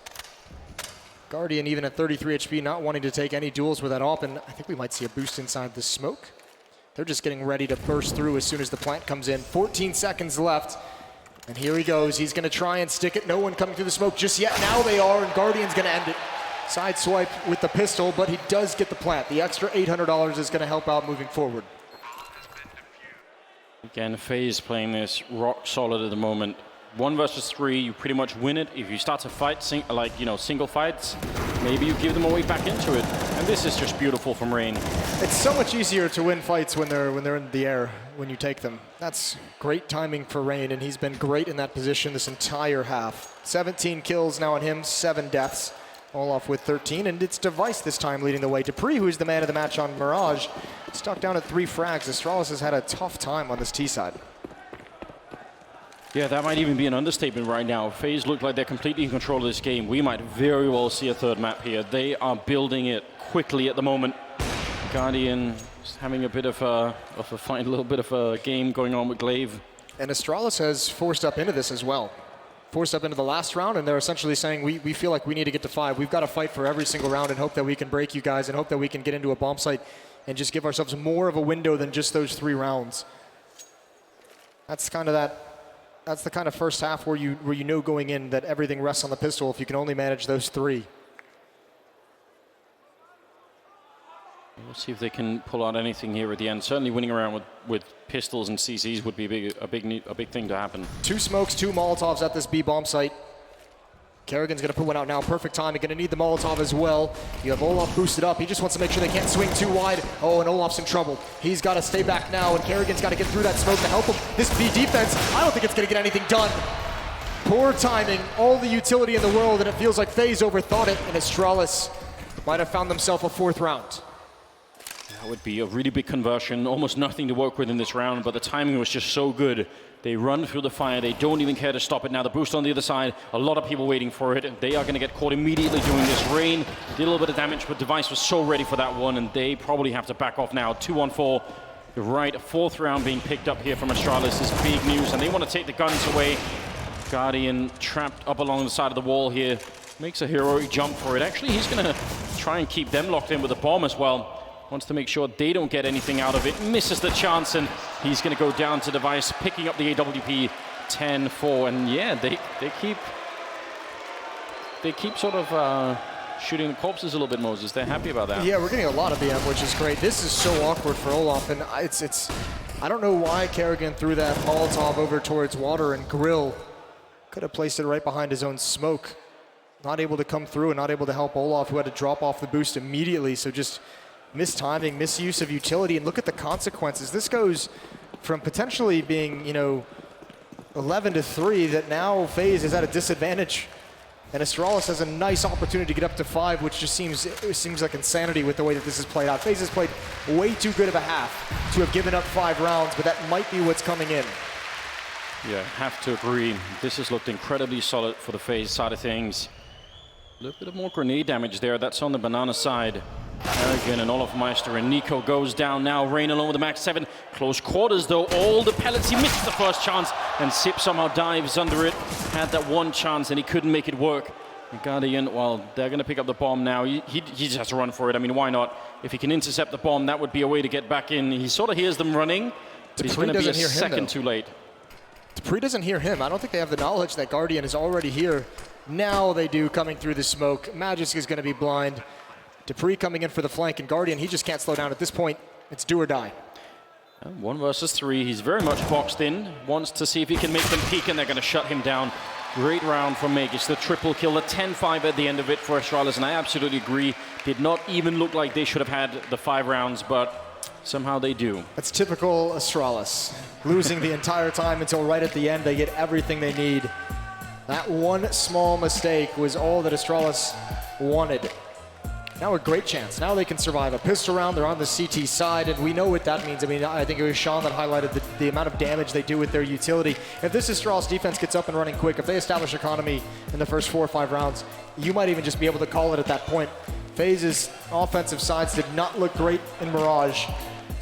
Guardian, even at 33 HP, not wanting to take any duels with that AWP, and I think we might see a boost inside the smoke. They're just getting ready to burst through as soon as the plant comes in. 14 seconds left, and here he goes. He's going to try and stick it. No one coming through the smoke just yet. Now they are, and Guardian's going to end it. Side swipe with the pistol, but he does get the plant. The extra $800 is going to help out moving forward. Again, FaZe playing this rock solid at the moment. 1 versus 3, you pretty much win it. If you start to fight, single fights, maybe you give them a way back into it. And this is just beautiful from Rain. It's so much easier to win fights when they're in the air, when you take them. That's great timing for Rain, and he's been great in that position this entire half. 17 kills now on him, 7 deaths. Olof with 13, and it's Device this time leading the way. dupreeh, who's the man of the match on Mirage, stuck down at 3 frags. Astralis has had a tough time on this T side. Yeah, that might even be an understatement right now. FaZe look like they're completely in control of this game. We might very well see a third map here. They are building it quickly at the moment. Guardian is having a bit of a fight, a little bit of a game going on with Glaive. And Astralis has forced up into this as well. Forced up into the last round, and they're essentially saying, we feel like we need to get to 5. We've got to fight for every single round and hope that we can break you guys and hope that we can get into a bomb site and just give ourselves more of a window than just those 3 rounds. That's the kind of first half where you know going in that everything rests on the pistol if you can only manage those 3. We'll see if they can pull out anything here at the end. Certainly winning around with pistols and CCs would be a big thing to happen. 2 smokes, 2 Molotovs at this B bomb site. Karrigan's going to put one out now. Perfect time. You're going to need the Molotov as well. You have Olof boosted up. He just wants to make sure they can't swing too wide. Oh, and Olof's in trouble. He's got to stay back now, and Karrigan's got to get through that smoke to help him. This B defense, I don't think it's going to get anything done. Poor timing. All the utility in the world, and it feels like FaZe overthought it, and Astralis might have found themselves a 4th round. That would be a really big conversion. Almost nothing to work with in this round, but the timing was just so good. They run through the fire. They don't even care to stop it. Now the boost on the other side. A lot of people waiting for it. They are going to get caught immediately doing this. Rain did a little bit of damage, but Device was so ready for that one, and they probably have to back off now. 2-on-4. You're right. 4th round being picked up here from Astralis is big news, and they want to take the guns away. Guardian trapped up along the side of the wall here. Makes a heroic jump for it. Actually, he's going to try and keep them locked in with a bomb as well. Wants to make sure they don't get anything out of it. Misses the chance, and he's going to go down to Device, picking up the AWP 10-4. And yeah, they keep sort of shooting the corpses a little bit, Moses. They're happy about that. Yeah, we're getting a lot of BM, which is great. This is so awkward for Olof, and it's I don't know why Karrigan threw that Molotov over towards Water, and Grill could have placed it right behind his own smoke. Not able to come through and not able to help Olof, who had to drop off the boost immediately. So just mistiming, misuse of utility, and look at the consequences. This goes from potentially being, 11-3, that now FaZe is at a disadvantage, and Astralis has a nice opportunity to get up to 5, which just seems like insanity with the way that this is played out. FaZe has played way too good of a half to have given up 5 rounds, but that might be what's coming in. Yeah, have to agree. This has looked incredibly solid for the FaZe side of things. A little bit of more grenade damage there. That's on the banana side. Karrigan and olofmeister, and Nico goes down now. Rain along with the max 7. Close quarters though. All the pellets. He misses the first chance, and Sip somehow dives under it. Had that one chance and he couldn't make it work. And Guardian, well, they're going to pick up the bomb now. He just has to run for it. I mean, why not? If he can intercept the bomb, that would be a way to get back in. He sort of hears them running, but he's going to be a second too late. dupreeh doesn't hear him. I don't think they have the knowledge that Guardian is already here. Now they do, coming through the smoke. Magisk is going to be blind. dupreeh coming in for the flank, and Guardian, he just can't slow down at this point. It's do or die. 1 versus 3. He's very much boxed in. Wants to see if he can make them peek, and they're going to shut him down. Great round from Magisk. The triple kill, the 10-5 at the end of it for Astralis, and I absolutely agree. Did not even look like they should have had the 5 rounds, but somehow they do. That's typical Astralis. Losing the entire time until right at the end, they get everything they need. That one small mistake was all that Astralis wanted. Now a great chance. Now they can survive a pistol round. They're on the CT side, and we know what that means. I mean, I think it was Sean that highlighted the amount of damage they do with their utility. If this Astralis defense gets up and running quick, if they establish economy in the first 4 or 5 rounds, you might even just be able to call it at that point. FaZe's offensive sides did not look great in Mirage.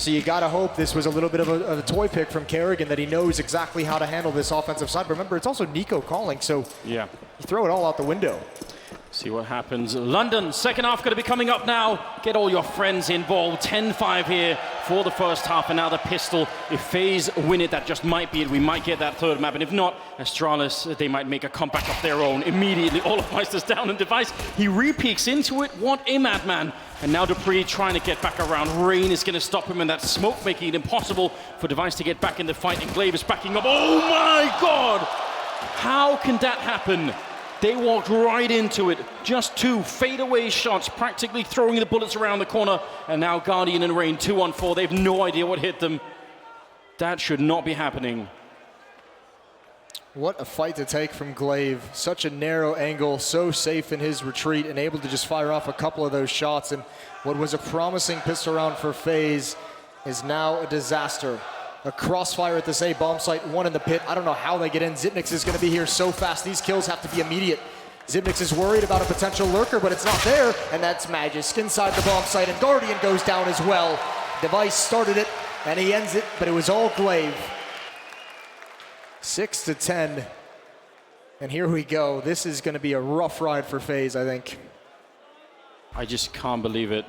So you got to hope this was a little bit of a toy pick from Kerrigan, that he knows exactly how to handle this offensive side. But remember, it's also Nico calling, so Yeah. you throw it all out the window. See what happens. London, second half going to be coming up now. Get all your friends involved. 10-5 here for the first half, and now the pistol. If FaZe win it, that just might be it. We might get that third map, and if not, Astralis, they might make a comeback of their own. Immediately, all of Meister's down in Device. He re-peeks into it. What a madman. And now Dupree trying to get back around. Rain is going to stop him, and that smoke making it impossible for Device to get back in the fight, and Glaive is backing up. Oh my God! How can that happen? They walked right into it. Just 2 fadeaway shots, practically throwing the bullets around the corner. And now Guardian and Rain 2-on-4. They have no idea what hit them. That should not be happening. What a fight to take from Glaive. Such a narrow angle, so safe in his retreat, and able to just fire off a couple of those shots. And what was a promising pistol round for FaZe is now a disaster. A crossfire at this A bomb site, 1 in the pit. I don't know how they get in. Xyp9x is going to be here so fast. These kills have to be immediate. Xyp9x is worried about a potential lurker, but it's not there. And that's Magisk inside the bomb site, and Guardian goes down as well. Device started it, and he ends it, but it was all Glaive. 6-10. And here we go. This is going to be a rough ride for FaZe, I think. I just can't believe it.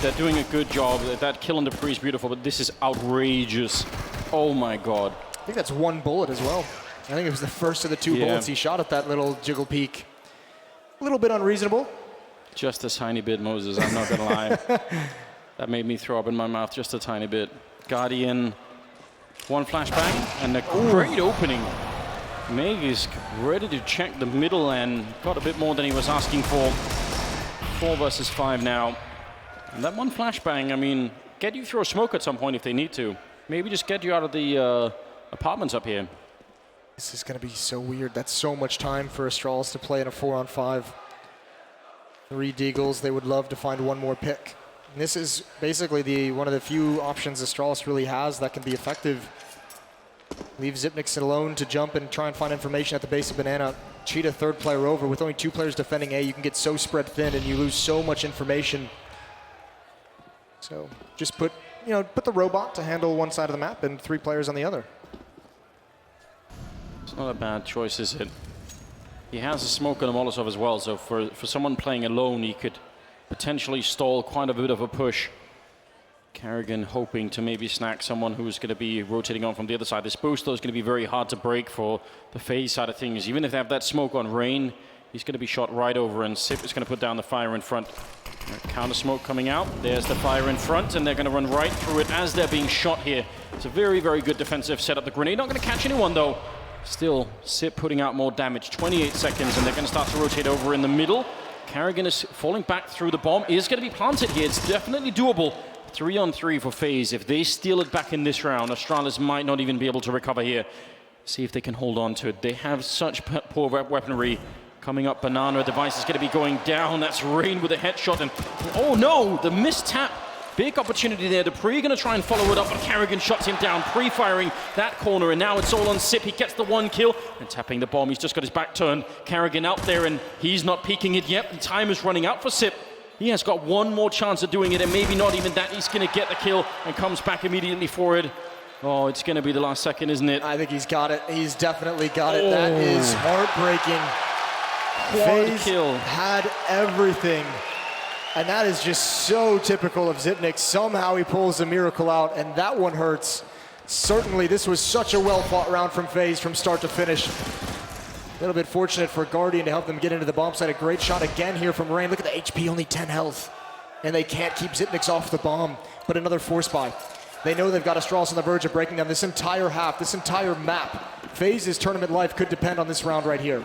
They're doing a good job. That kill on Dupree is beautiful, but this is outrageous. Oh my God. I think that's 1 bullet as well. I think it was the first of the 2 bullets he shot at that little jiggle peak. A little bit unreasonable. Just a tiny bit, Moses, I'm not gonna lie. That made me throw up in my mouth just a tiny bit. Guardian, 1 flashbang, and a great opening. Magisk ready to check the middle and got a bit more than he was asking for. 4 versus 5 now. And that 1 flashbang, I mean, get you through a smoke at some point if they need to. Maybe just get you out of the apartments up here. This is going to be so weird. That's so much time for Astralis to play in a 4-on-5. 3 Deagles. They would love to find 1 more pick. And this is basically one of the few options Astralis really has that can be effective. Leave Xyp9x alone to jump and try and find information at the base of Banana. Cheat a 3rd player over. With only 2 players defending A, you can get so spread thin and you lose so much information. So just put the robot to handle 1 side of the map and 3 players on the other. It's not a bad choice, is it? He has a smoke and a Molotov as well, so for someone playing alone, he could potentially stall quite a bit of a push. Kerrigan hoping to maybe snack someone who's going to be rotating on from the other side. This boost, though, is going to be very hard to break for the FaZe side of things. Even if they have that smoke on Rain, he's going to be shot right over, and Sip is going to put down the fire in front. Counter smoke coming out. There's the fire in front, and they're going to run right through it as they're being shot here. It's a very, very good defensive setup. The grenade not going to catch anyone, though. Still, Sip putting out more damage. 28 seconds, and they're going to start to rotate over in the middle. Kerrigan is falling back through the bomb. Is going to be planted here. It's definitely doable. 3-on-3 for FaZe. If they steal it back in this round, Astralis might not even be able to recover here. See if they can hold on to it. They have such poor weaponry. Coming up, Banana Device is going to be going down. That's Rain with a headshot. And oh no, the missed tap. Big opportunity there. Dupree going to try and follow it up, but Kerrigan shuts him down, pre-firing that corner. And now it's all on Sip. He gets the 1 kill and tapping the bomb. He's just got his back turned. Kerrigan out there, and he's not peeking it yet. And time is running out for Sip. He has got 1 more chance of doing it, and maybe not even that. He's going to get the kill and comes back immediately for it. Oh, it's going to be the last second, isn't it? I think he's got it. He's definitely got it. That is heartbreaking. Quad kill. Had everything. And that is just so typical of Xyp9x. Somehow he pulls a miracle out, and that one hurts. Certainly, this was such a well-fought round from FaZe from start to finish. A little bit fortunate for Guardian to help them get into the bomb site. A great shot again here from Rain. Look at the HP, only 10 health. And they can't keep Xyp9x off the bomb. But another force buy. They know they've got Astralis on the verge of breaking them this entire half, this entire map. FaZe's tournament life could depend on this round right here.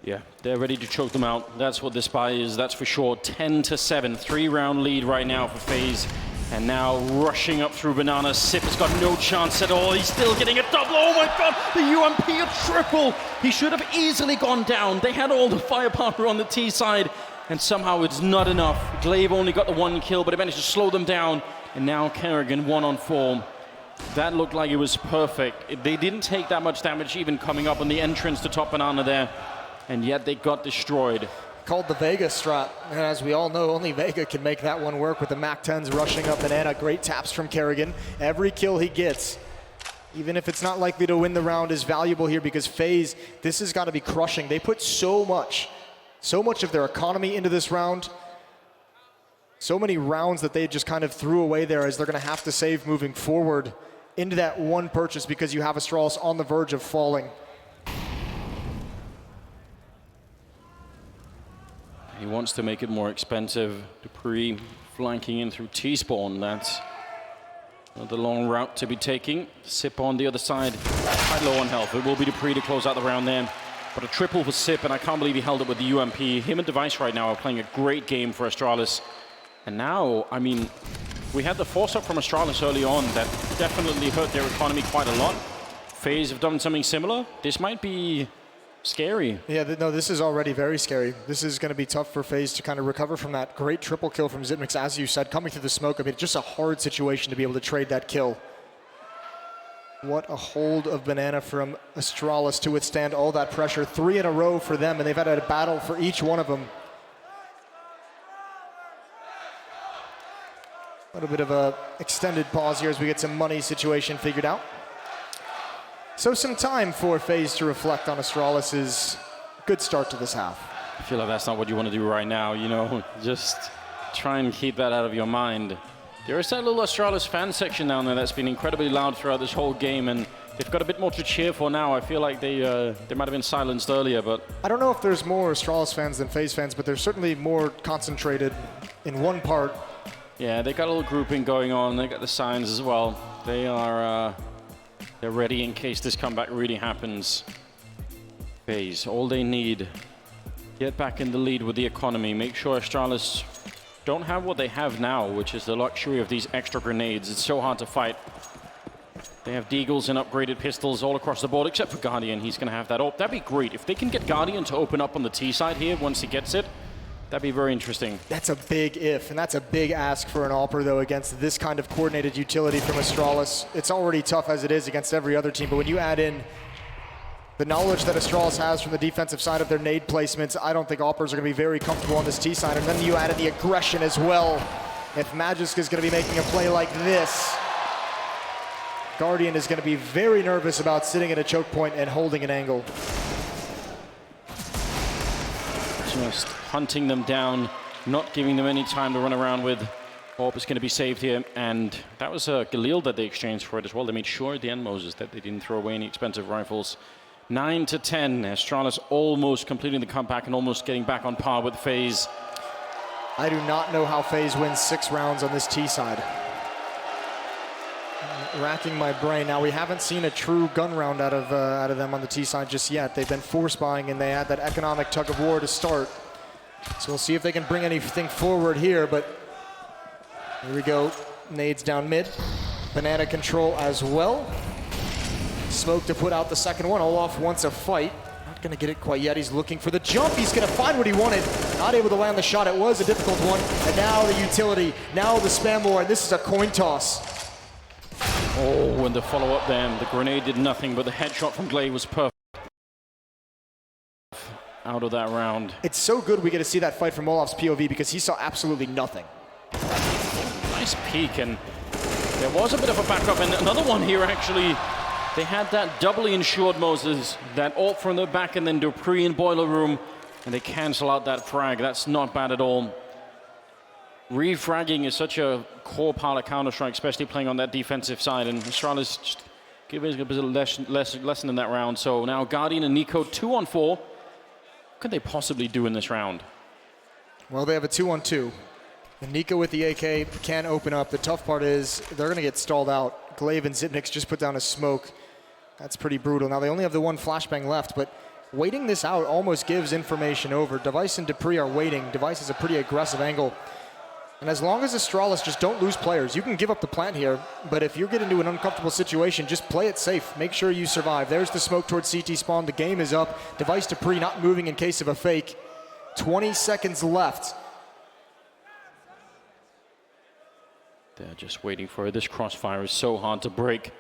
Yeah, they're ready to choke them out. That's what this buy is, that's for sure. 10-7, 3-round lead right now for FaZe. And now rushing up through Banana. Sip has got no chance at all. He's still getting a double. Oh my God, the UMP a triple. He should have easily gone down. They had all the firepower on the T side, and somehow it's not enough. Glaive only got the 1 kill, but it managed to slow them down. And now Kerrigan 1-on-4. That looked like it was perfect. They didn't take that much damage even coming up on the entrance to top Banana there, and yet they got destroyed. called the Vega strat. And as we all know, only Vega can make that one work with the MAC-10s rushing up Banana. Great taps from Kerrigan. Every kill he gets, even if it's not likely to win the round, is valuable here because FaZe, this has got to be crushing. They put so much of their economy into this round. So many rounds that they just kind of threw away there as they're going to have to save moving forward into that one purchase because you have Astralis on the verge of falling. He wants to make it more expensive. dupreeh flanking in through T-spawn. That's the long route to be taking. Sip on the other side, quite low on health. It will be dupreeh to close out the round then. But a triple for Sip, and I can't believe he held it with the UMP. Him and Device right now are playing a great game for Astralis. And now, I mean, we had the force-up from Astralis early on that definitely hurt their economy quite a lot. FaZe have done something similar. This might be scary. Yeah, no, this is already very scary. This is going to be tough for FaZe to kind of recover from that great triple kill from Xyp9x, as you said, coming through the smoke. I mean, just a hard situation to be able to trade that kill. What a hold of Banana from Astralis to withstand all that pressure. 3 in a row for them, and they've had a battle for each one of them. A little bit of a extended pause here as we get some money situation figured out. So some time for FaZe to reflect on Astralis' good start to this half. I feel like that's not what you want to do right now, you know, just try and keep that out of your mind. There is that little Astralis fan section down there that's been incredibly loud throughout this whole game, and they've got a bit more to cheer for now. I feel like they might have been silenced earlier, but... I don't know if there's more Astralis fans than FaZe fans, but they're certainly more concentrated in one part. Yeah, they got a little grouping going on. They got the signs as well. They are they're ready in case this comeback really happens. FaZe, all they need, get back in the lead with the economy. Make sure Astralis don't have what they have now, which is the luxury of these extra grenades. It's so hard to fight. They have Deagles and upgraded pistols all across the board, except for Guardian. He's going to have that. Oh, that'd be great. If they can get Guardian to open up on the T side here once he gets it, that'd be very interesting. That's a big if, and that's a big ask for an AWPer, though, against this kind of coordinated utility from Astralis. It's already tough as it is against every other team, but when you add in the knowledge that Astralis has from the defensive side of their nade placements, I don't think AWPers are going to be very comfortable on this T side. And then you add in the aggression as well. If Magisk is going to be making a play like this, Guardian is going to be very nervous about sitting at a choke point and holding an angle. Just hunting them down, not giving them any time to run around with. AWP is going to be saved here, and that was a Galil that they exchanged for it as well. They made sure at the end, Moses, that they didn't throw away any expensive rifles. 9-10, Astralis almost completing the comeback and almost getting back on par with FaZe. I do not know how FaZe wins 6 rounds on this T side. Racking my brain. Now, we haven't seen a true gun round out of them on the T side just yet. They've been force buying, and they had that economic tug of war to start. So we'll see if they can bring anything forward here, but here we go. Nades down mid. Banana control as well. Smoke to put out the second one. Olof wants a fight. Not going to get it quite yet. He's looking for the jump. He's going to find what he wanted. Not able to land the shot. It was a difficult one. And now the utility. Now the spam war. And this is a coin toss. Oh, and the follow-up there. The grenade did nothing, but the headshot from Glaive was perfect. Out of that round. It's so good we get to see that fight from Olof's POV because he saw absolutely nothing. Nice peek, and there was a bit of a backup, and another one here actually. They had that doubly insured Moses, that ult from the back, and then dupreeh in Boiler Room, and they cancel out that frag. That's not bad at all. Refragging is such a core part of Counter-Strike, especially playing on that defensive side, and Astralis just giving a bit of lesson in that round. So now Guardian and NiKo 2-on-4. What could they possibly do in this round? Well, they have a 2-on-2. And NiKo with the AK can open up. The tough part is they're going to get stalled out. Glaive and Xyp9x just put down a smoke. That's pretty brutal. Now, they only have the one flashbang left, but waiting this out almost gives information over. Device and dupreeh are waiting. Device is a pretty aggressive angle. And as long as Astralis just don't lose players, you can give up the plant here, but if you get into an uncomfortable situation, just play it safe. Make sure you survive. There's the smoke towards CT spawn. The game is up. Device dupreeh not moving in case of a fake. 20 seconds left. They're just waiting for it. This crossfire is so hard to break.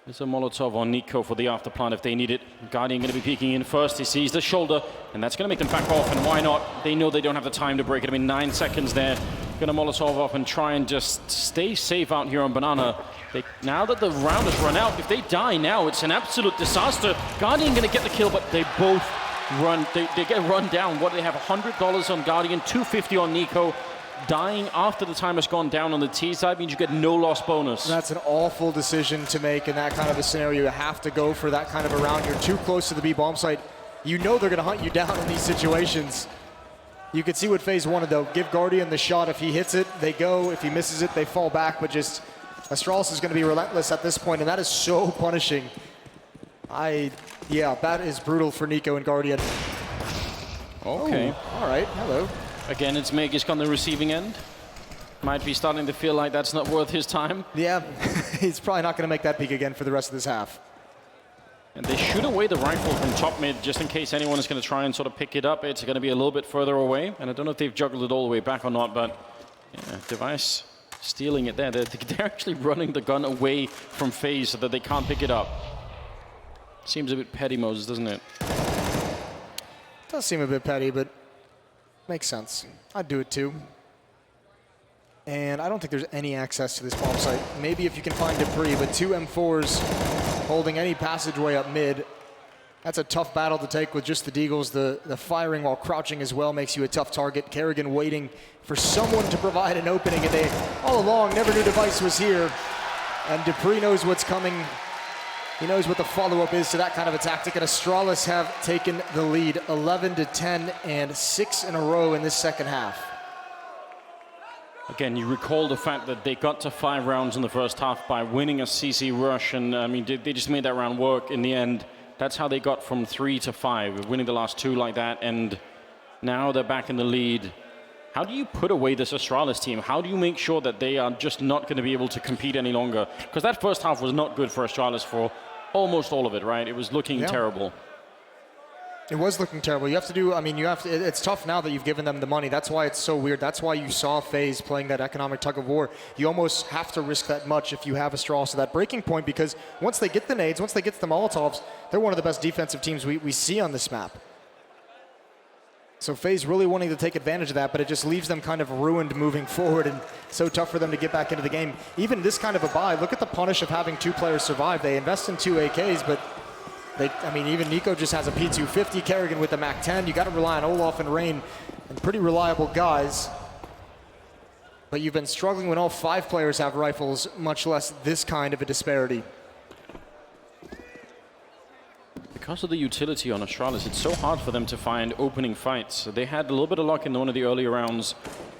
There's a Molotov on Nico for the afterplant if they need it. Guardian going to be peeking in first. He sees the shoulder, and that's going to make them back off. And why not? They know they don't have the time to break it. I mean, 9 seconds there. Going to Molotov up and try and just stay safe out here on Banana. Now that the round has run out, if they die now, it's an absolute disaster. Guardian going to get the kill, but they both run. They get run down. What do they have? $100 on Guardian, $250 on Nico. Dying after the time has gone down on the T side means you get no loss bonus. That's an awful decision to make in that kind of a scenario. You have to go for that kind of a round. You're too close to the B bomb site. You know they're going to hunt you down in these situations. You could see what FaZe wanted, though. Give Guardian the shot. If he hits it, they go. If he misses it, they fall back. But just Astralis is going to be relentless at this point, and that is so punishing. Yeah, that is brutal for Nico and Guardian. Okay. Oh, all right, hello. Again, it's Magisk on the receiving end. Might be starting to feel like that's not worth his time. Yeah, he's probably not going to make that peak again for the rest of this half. And they shoot away the rifle from top mid just in case anyone is going to try and sort of pick it up. It's going to be a little bit further away. And I don't know if they've juggled it all the way back or not, but yeah, Device stealing it there. They're actually running the gun away from FaZe so that they can't pick it up. Seems a bit petty, Moses, doesn't it? Does seem a bit petty, but makes sense. I'd do it too. And I don't think there's any access to this bomb site. Maybe if you can find debris, but 2 M4s holding any passageway up mid. That's a tough battle to take with just the Deagles. The firing while crouching as well makes you a tough target. Karrigan waiting for someone to provide an opening, and they all along never knew Device was here. And dupreeh knows what's coming. He knows what the follow-up is to that kind of a tactic, and Astralis have taken the lead 11-10 and 6 in a row in this second half. Again, you recall the fact that they got to 5 rounds in the first half by winning a CC rush, and I mean, they just made that round work in the end. That's how they got from 3 to 5, winning the last 2 like that, and now they're back in the lead. How do you put away this Astralis team? How do you make sure that they are just not going to be able to compete any longer? Because that first half was not good for Astralis for almost all of it, right? It was looking terrible. It was looking terrible. You have to do, I mean, it's tough now that you've given them the money. That's why it's so weird. That's why you saw FaZe playing that economic tug of war. You almost have to risk that much if you have Astralis at that breaking point, because once they get the nades, once they get the Molotovs, they're one of the best defensive teams we see on this map. So FaZe really wanting to take advantage of that, but it just leaves them kind of ruined moving forward, and so tough for them to get back into the game. Even this kind of a buy, look at the punish of having 2 players survive. They invest in 2 AKs, but I mean, even Nico just has a P250, Karrigan with the MAC-10. You got to rely on Olof and Rain, and pretty reliable guys. But you've been struggling when all 5 players have rifles, much less this kind of a disparity. Because of the utility on Astralis, it's so hard for them to find opening fights. So they had a little bit of luck in one of the earlier rounds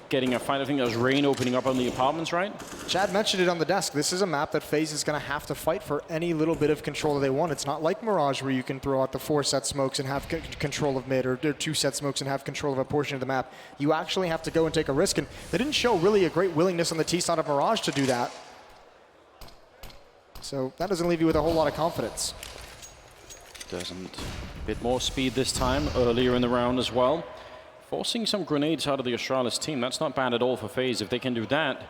getting a fight. I think that was Rain opening up on the apartments, right? Chad mentioned it on the desk. This is a map that FaZe is going to have to fight for any little bit of control that they want. It's not like Mirage where you can throw out the 4-set smokes and have control of mid, or 2-set smokes and have control of a portion of the map. You actually have to go and take a risk, and they didn't show really a great willingness on the T side of Mirage to do that. So that doesn't leave you with a whole lot of confidence. Doesn't. A bit more speed this time, earlier in the round as well. Forcing some grenades out of the Astralis team. That's not bad at all for FaZe. If they can do that,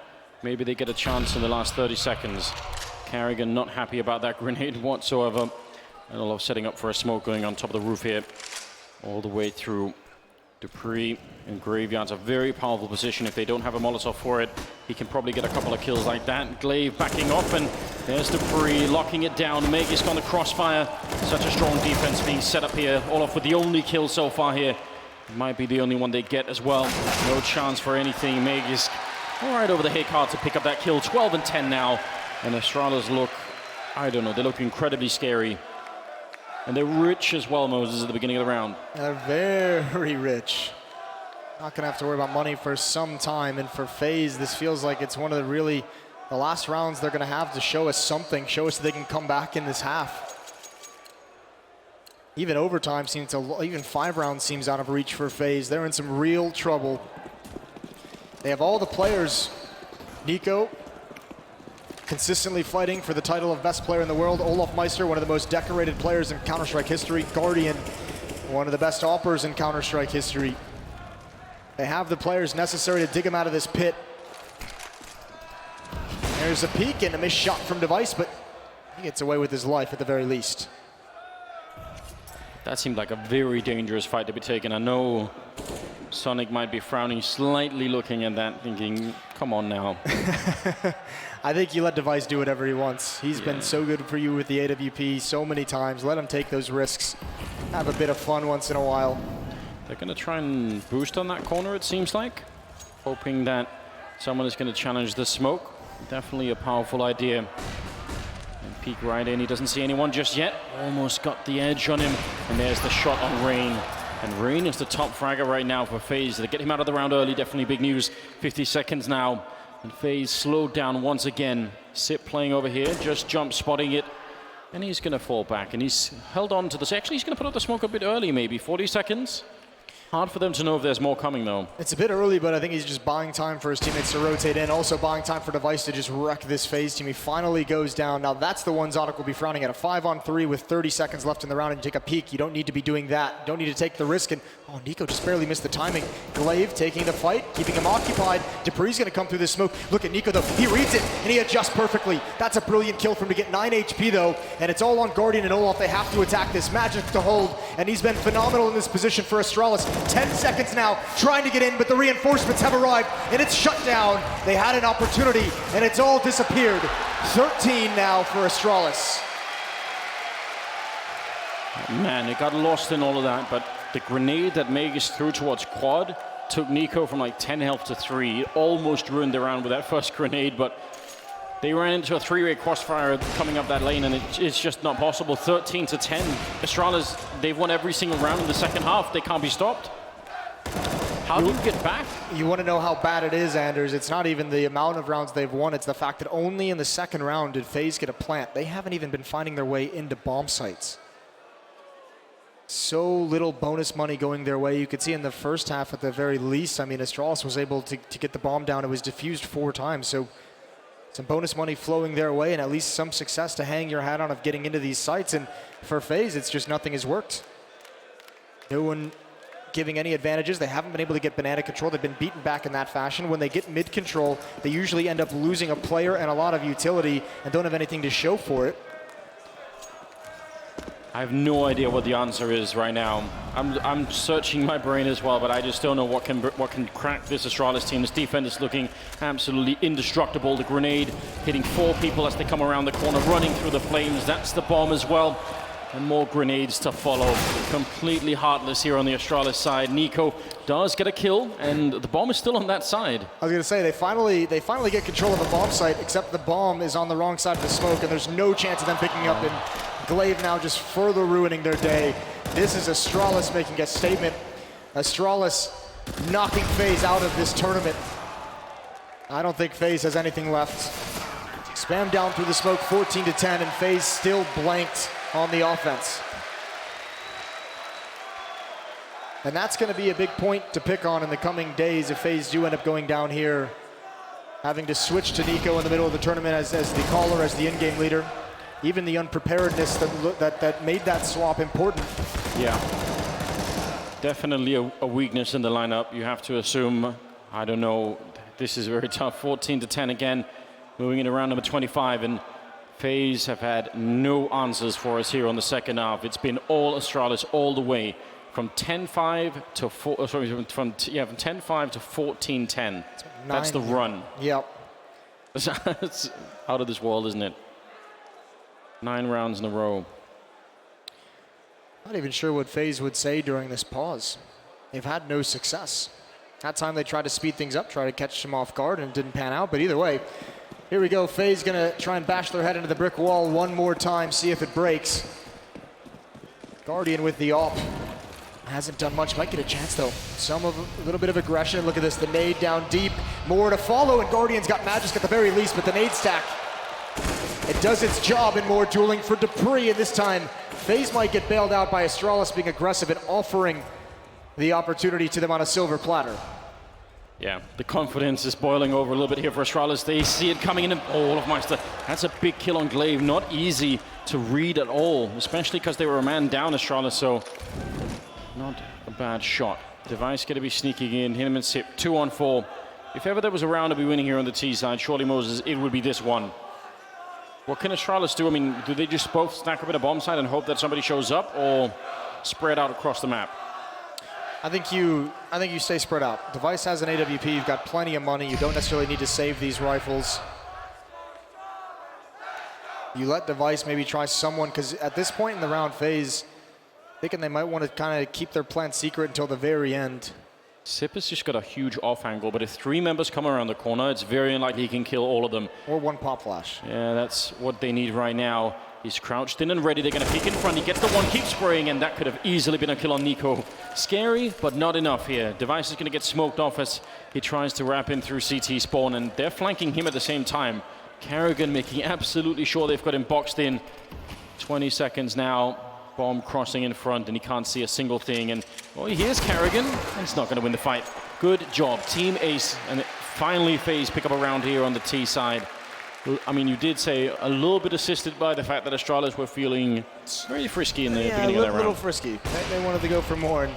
maybe they get a chance in the last 30 seconds. Karrigan not happy about that grenade whatsoever. And Olof setting up for a smoke going on top of the roof here. All the way through. dupreeh and Graveyard's a very powerful position. If they don't have a Molotov for it, he can probably get a couple of kills like that. Glaive backing off, and there's dupreeh locking it down. Magisk on the crossfire. Such a strong defense being set up here. Olof with the only kill so far here. Might be the only one they get as well. No chance for anything. Magisk all right over the Hikar to pick up that kill. 12-10 now. And Astralis look, I don't know, they look incredibly scary. And they're rich as well, Moses, at the beginning of the round. They're very rich. Not going to have to worry about money for some time. And for FaZe, this feels like it's one of the last rounds they're going to have to show us something, show us that they can come back in this half. Even overtime seems even 5 rounds seems out of reach for FaZe. They're in some real trouble. They have all the players. Nico, consistently fighting for the title of best player in the world. olofmeister, one of the most decorated players in Counter-Strike history. Guardian, one of the best AWPers in Counter-Strike history. They have the players necessary to dig him out of this pit. There's a peek and a missed shot from Device, but He gets away with his life at the very least. That seemed like a very dangerous fight to be taken. I know Sonic might be frowning slightly looking at that, thinking, come on now. I think you let Device do whatever he wants. He's been so good for you with the AWP so many times. Let him take those risks. Have a bit of fun once in a while. They're going to try and boost on that corner, it seems like. Hoping that someone is going to challenge the smoke. Definitely a powerful idea. And peek right in. He doesn't see anyone just yet. Almost got the edge on him. And there's the shot on Rain. And Rain is the top fragger right now for FaZe. They get him out of the round early. Definitely big news. 50 seconds now. And FaZe slowed down once again. Sip playing over here. Just jump spotting it. And he's going to fall back. And he's held on to this. Actually, he's going to put out the smoke a bit early, maybe. 40 seconds. Hard for them to know if there's more coming, though. It's a bit early, but I think he's just buying time for his teammates to rotate in. Also buying time for Device to just wreck this FaZe team. He finally goes down. Now that's the one Zonic will be frowning at. A 5-on-3 with 30 seconds left in the round and you take a peek. You don't need to be doing that. You don't need to take the risk. And oh, Nico just barely missed the timing. Glaive taking the fight, keeping him occupied. Dupree's going to come through the smoke. Look at Nico, though. He reads it, and he adjusts perfectly. That's a brilliant kill for him to get 9 HP, though. And it's all on Guardian and Olaf. They have to attack this. Magic to hold, and he's been phenomenal in this position for Astralis. 10 seconds now, trying to get in, but the reinforcements have arrived, and it's shut down. They had an opportunity, and it's all disappeared. 13 now for Astralis. Man, it got lost in all of that, but the grenade that Magus threw towards Quad took Nico from like 10 health to 3. It almost ruined the round with that first grenade, but they ran into a 3-way crossfire coming up that lane, and it's just not possible. 13-10. Astralis, they've won every single round in the second half. They can't be stopped. How do you get back? You want to know how bad it is, Anders. It's not even the amount of rounds they've won. It's the fact that only in the second round did FaZe get a plant. They haven't even been finding their way into bomb sites. So little bonus money going their way. You could see in the first half at the very least, I mean, Astralis was able to get the bomb down. It was diffused 4 times. So some bonus money flowing their way and at least some success to hang your hat on of getting into these sites. And for FaZe, it's just nothing has worked. No one giving any advantages. They haven't been able to get banana control. They've been beaten back in that fashion. When they get mid control, they usually end up losing a player and a lot of utility and don't have anything to show for it. I have no idea what the answer is right now. I'm searching my brain as well, but I just don't know what can crack this Astralis team. This defense is looking absolutely indestructible. The grenade hitting 4 people as they come around the corner, running through the flames. That's the bomb as well. And more grenades to follow. Completely heartless here on the Astralis side. Nico does get a kill, and the bomb is still on that side. I was going to say, they finally get control of the bomb site, except the bomb is on the wrong side of the smoke, and there's no chance of them picking up. And Glaive now just further ruining their day. This is Astralis making a statement. Astralis knocking FaZe out of this tournament. I don't think FaZe has anything left. Spam down through the smoke, 14-10, and FaZe still blanked on the offense. And that's going to be a big point to pick on in the coming days if FaZe do end up going down here, having to switch to Nico in the middle of the tournament as the caller, as the in-game leader. Even the unpreparedness that made that swap important. Yeah. Definitely a weakness in the lineup. You have to assume, I don't know, this is very tough. 14-10 again, moving into round number 25, and FaZe have had no answers for us here on the second half. It's been all Astralis all the way from 10-5 to from 10-5 to 14-10. That's the run. Yep. It's out of this world, isn't it? 9 rounds in a row. Not even sure what FaZe would say during this pause. They've had no success. That time they tried to speed things up, try to catch them off guard, and it didn't pan out. But either way, here we go. FaZe gonna try and bash their head into the brick wall one more time, see if it breaks. Guardian with the AWP. Hasn't done much, might get a chance though. A little bit of aggression. Look at this, the nade down deep. More to follow, and Guardian's got Magisk at the very least, but the nade stack, it does its job, and more dueling for Dupree, and this time FaZe might get bailed out by Astralis being aggressive and offering the opportunity to them on a silver platter. Yeah, the confidence is boiling over a little bit here for Astralis. They see it coming in, and Olafmeister, that's a big kill on Glaive. Not easy to read at all, especially because they were a man down, Astralis, so not a bad shot. Device going to be sneaking in, hit him and Sip, 2-on-4. If ever there was a round to be winning here on the T side, surely Moses, it would be this one. What can Astralis do? I mean, do they just both stack up at a bomb site and hope that somebody shows up, or spread out across the map? I think you stay spread out. Device has an AWP. You've got plenty of money. You don't necessarily need to save these rifles. You let Device maybe try someone, because at this point in the round phase, thinking they might want to kind of keep their plan secret until the very end. Sip has just got a huge off angle, but if 3 members come around the corner, it's very unlikely he can kill all of them. Or 1 pop flash. Yeah, that's what they need right now. He's crouched in and ready. They're going to peek in front. He gets the one, keeps spraying, and that could have easily been a kill on NiKo. Scary, but not enough here. Device is going to get smoked off as he tries to wrap in through CT spawn, and they're flanking him at the same time. Karrigan making absolutely sure they've got him boxed in. 20 seconds now. Bomb crossing in front, and he can't see a single thing. And well, here's Karrigan, and he's not going to win the fight. Good job, Team Ace, and finally FaZe pick up a round here on the T side. I mean, you did say a little bit assisted by the fact that Astralis were feeling very frisky in the beginning of that round. A little frisky. They wanted to go for more, and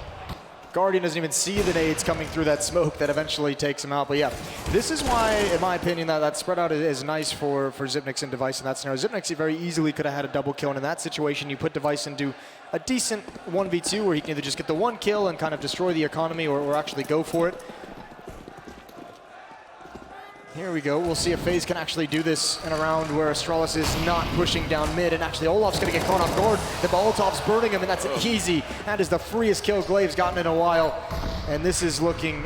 Guardian doesn't even see the nades coming through that smoke that eventually takes him out. But yeah, this is why, in my opinion, that spread out is nice for Xyp9x and Device in that scenario. Xyp9x very easily could have had a double kill, and in that situation, you put Device into a decent 1v2 where he can either just get the 1 kill and kind of destroy the economy or actually go for it. Here we go. We'll see if FaZe can actually do this in a round where Astralis is not pushing down mid, and actually Olaf's going to get caught off guard. The Molotov's burning him, and that's easy. That is the freest kill Glaive's gotten in a while, and this is looking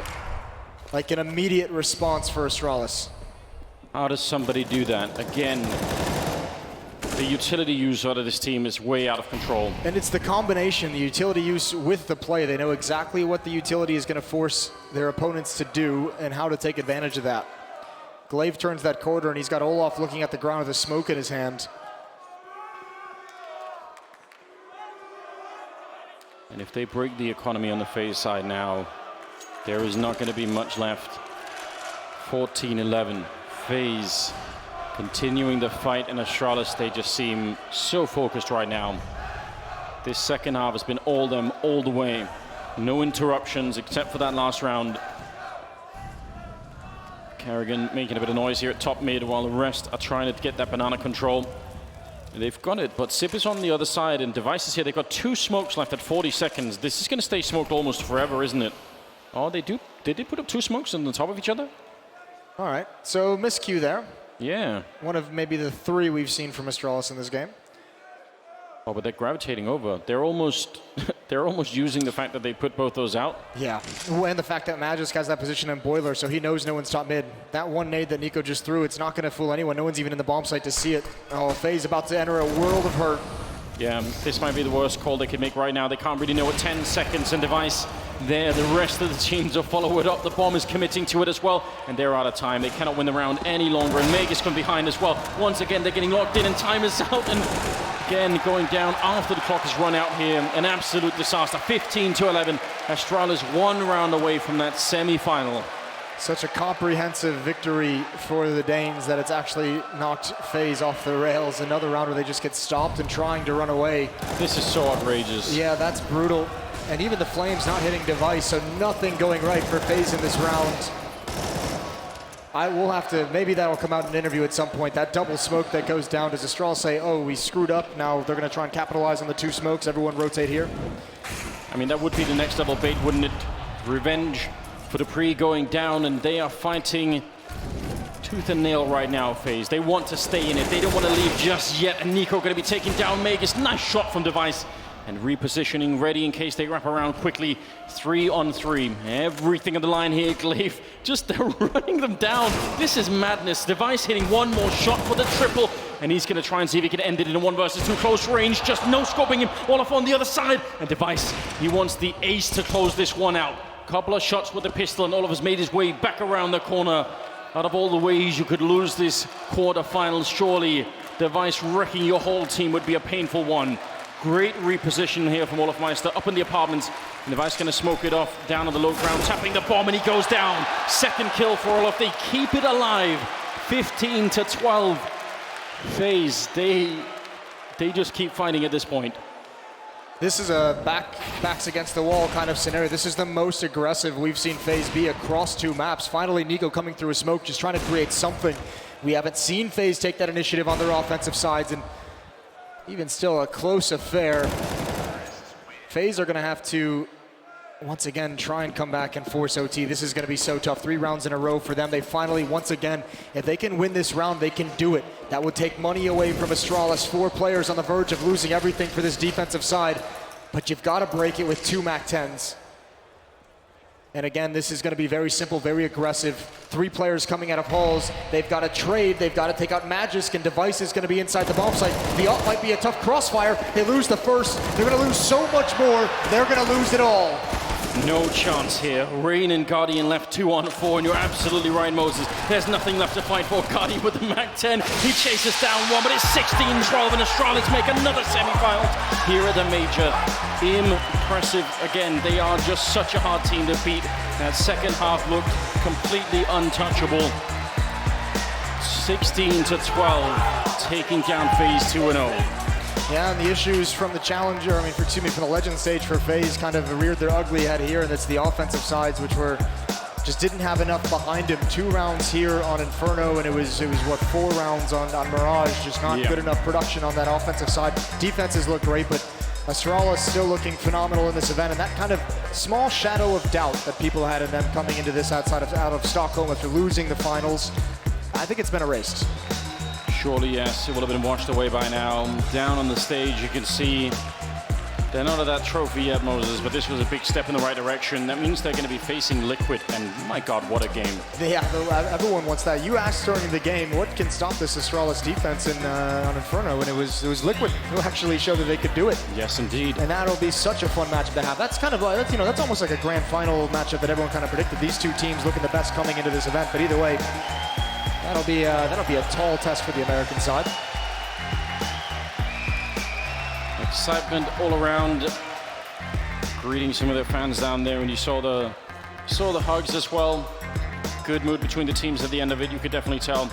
like an immediate response for Astralis. How does somebody do that? Again, the utility use out of this team is way out of control. And it's the combination, the utility use with the play. They know exactly what the utility is going to force their opponents to do and how to take advantage of that. Glaive turns that corner, and he's got Olaf looking at the ground with a smoke in his hand. And if they break the economy on the FaZe side now, there is not going to be much left. 14-11. FaZe continuing the fight, and Astralis, they just seem so focused right now. This second half has been all them all the way. No interruptions except for that last round. Karrigan making a bit of noise here at top mid while the rest are trying to get that banana control. They've got it, but Sip is on the other side, and Device is here. They've got 2 smokes left at 40 seconds. This is going to stay smoked almost forever, isn't it? Oh, they do. Did they put up 2 smokes on the top of each other? All right, so miscue there. Yeah. One of maybe the 3 we've seen from Astralis in this game. Oh, but they're gravitating over. They're almost using the fact that they put both those out. Yeah, and the fact that Magisk has that position in Boiler, so he knows no one's top mid. That one nade that NiKo just threw, it's not going to fool anyone. No one's even in the bomb site to see it. Oh, FaZe about to enter a world of hurt. Yeah, this might be the worst call they could make right now. They can't really know it. 10 seconds and Device there. The rest of the teams will follow it up. The bomb is committing to it as well, and they're out of time. They cannot win the round any longer, and Magus come behind as well. Once again, they're getting locked in, and time is out, and again going down after the clock has run out here. An absolute disaster. 15-11. Astralis 1 round away from that semi-final. Such a comprehensive victory for the Danes that it's actually knocked FaZe off the rails. Another round where they just get stopped and trying to run away. This is so outrageous. Yeah, that's brutal. And even the Flames not hitting Device, so nothing going right for FaZe in this round. I will have to, maybe that'll come out in an interview at some point. That double smoke that goes down, does Astralis say, oh, we screwed up, now they're going to try and capitalize on the 2 smokes, everyone rotate here? I mean, that would be the next level bait, wouldn't it? Revenge for dupreeh going down, and they are fighting tooth and nail right now, FaZe. They want to stay in it. They don't want to leave just yet, and NiKo going to be taking down Magus. Nice shot from Device. And repositioning ready in case they wrap around quickly. 3-on-3. Everything on the line here, Glaive. Just running them down. This is madness. Device hitting 1 more shot for the triple. And he's going to try and see if he can end it in a 1 versus 2 close range. Just no scoping him. Olaf on the other side. And Device, he wants the ace to close this one out. Couple of shots with the pistol, and Olaf has made his way back around the corner. Out of all the ways you could lose this quarterfinals, surely Device wrecking your whole team would be a painful one. Great reposition here from Olafmeister up in the apartments. And Device going to smoke it off down on the low ground, tapping the bomb, and he goes down. Second kill for Olaf. They keep it alive. 15-12. FaZe, they just keep fighting at this point. This is a backs against the wall kind of scenario. This is the most aggressive we've seen FaZe be across 2 maps. Finally, NiKo coming through a smoke, just trying to create something. We haven't seen FaZe take that initiative on their offensive sides, and even still a close affair. FaZe are going to have to, once again, try and come back and force OT. This is going to be so tough. 3 rounds in a row for them. They finally, once again, if they can win this round, they can do it. That would take money away from Astralis. 4 players on the verge of losing everything for this defensive side, but you've got to break it with 2 MAC-10s. And again, this is going to be very simple, very aggressive. 3 players coming out of halls. They've got to trade. They've got to take out Magisk, and Device is going to be inside the bomb site. The ult might be a tough crossfire. They lose the first. They're going to lose so much more. They're going to lose it all. No chance here. Rain and Guardian left 2 on 4, and you're absolutely right, Moses. There's nothing left to fight for. Guardian with the MAC-10. He chases down 1, but it's 16-12, and Astralis make another semi-final here at the Major. Impressive. Again, they are just such a hard team to beat. That second half looked completely untouchable. 16-12, taking down FaZe 2-0. Yeah, and the issues from the challenger, from the legend stage for FaZe kind of reared their ugly head here, and it's the offensive sides which just didn't have enough behind him. 2 rounds here on Inferno, and it was what, 4 rounds on Mirage, just not good enough production on that offensive side. Defenses look great, but Astralis still looking phenomenal in this event, and that kind of small shadow of doubt that people had in them coming into this out of Stockholm after losing the finals, I think it's been erased. Surely, yes, it will have been washed away by now. Down on the stage, you can see they're not at that trophy yet, Moses, but this was a big step in the right direction. That means they're going to be facing Liquid, and my God, what a game. Yeah, everyone wants that. You asked during the game, what can stop this Astralis defense on Inferno, and it was Liquid who actually showed that they could do it. Yes, indeed. And that'll be such a fun matchup to have. That's kind of like, that's almost like a grand final matchup that everyone kind of predicted. These 2 teams looking the best coming into this event, but either way, that'll be a tall test for the American side. Excitement all around, greeting some of their fans down there, and you saw the hugs as well. Good mood between the teams at the end of it. You could definitely tell.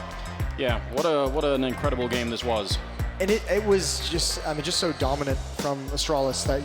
Yeah, what an incredible game this was. And it was just so dominant from Astralis that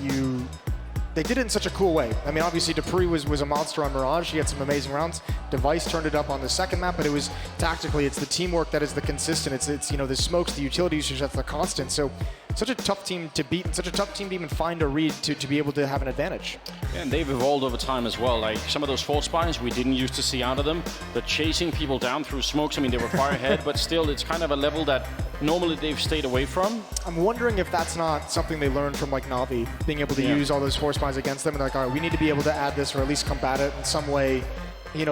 they did it in such a cool way. Obviously dupreeh was a monster on Mirage. He had some amazing rounds. Device turned it up on the second map, but it was tactically, it's the teamwork that is the consistent. It's the smokes, the utility usage, that's the constant. So such a tough team to beat, and such a tough team to even find a read to be able to have an advantage. Yeah, and they've evolved over time as well. Like some of those force buys we didn't used to see out of them, but chasing people down through smokes, they were far ahead, but still it's kind of a level that normally they've stayed away from. I'm wondering if that's not something they learned from like Na'Vi, being able to use all those force buys against them, and like, all right, we need to be able to add this or at least combat it in some way,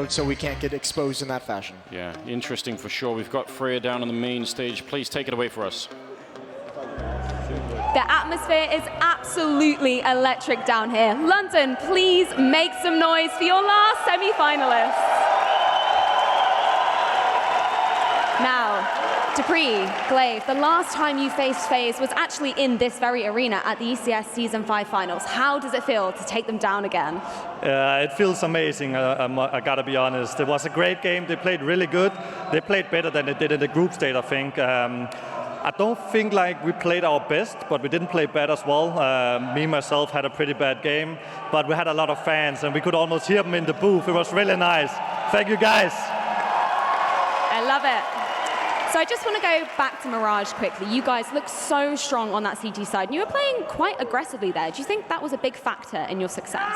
so we can't get exposed in that fashion. Yeah, interesting for sure. We've got Freya down on the main stage. Please take it away for us. The atmosphere is absolutely electric down here. London, please make some noise for your last semi-finalists. Now, dupreeh, Glaive, the last time you faced FaZe was actually in this very arena at the ECS Season 5 Finals. How does it feel to take them down again? It feels amazing, I gotta be honest. It was a great game. They played really good. They played better than they did in the group stage, I think. I don't think like we played our best, but we didn't play bad as well. Me, myself, had a pretty bad game, but we had a lot of fans, and we could almost hear them in the booth. It was really nice. Thank you, guys. I love it. So I just want to go back to Mirage quickly. You guys look so strong on that CT side, and you were playing quite aggressively there. Do you think that was a big factor in your success?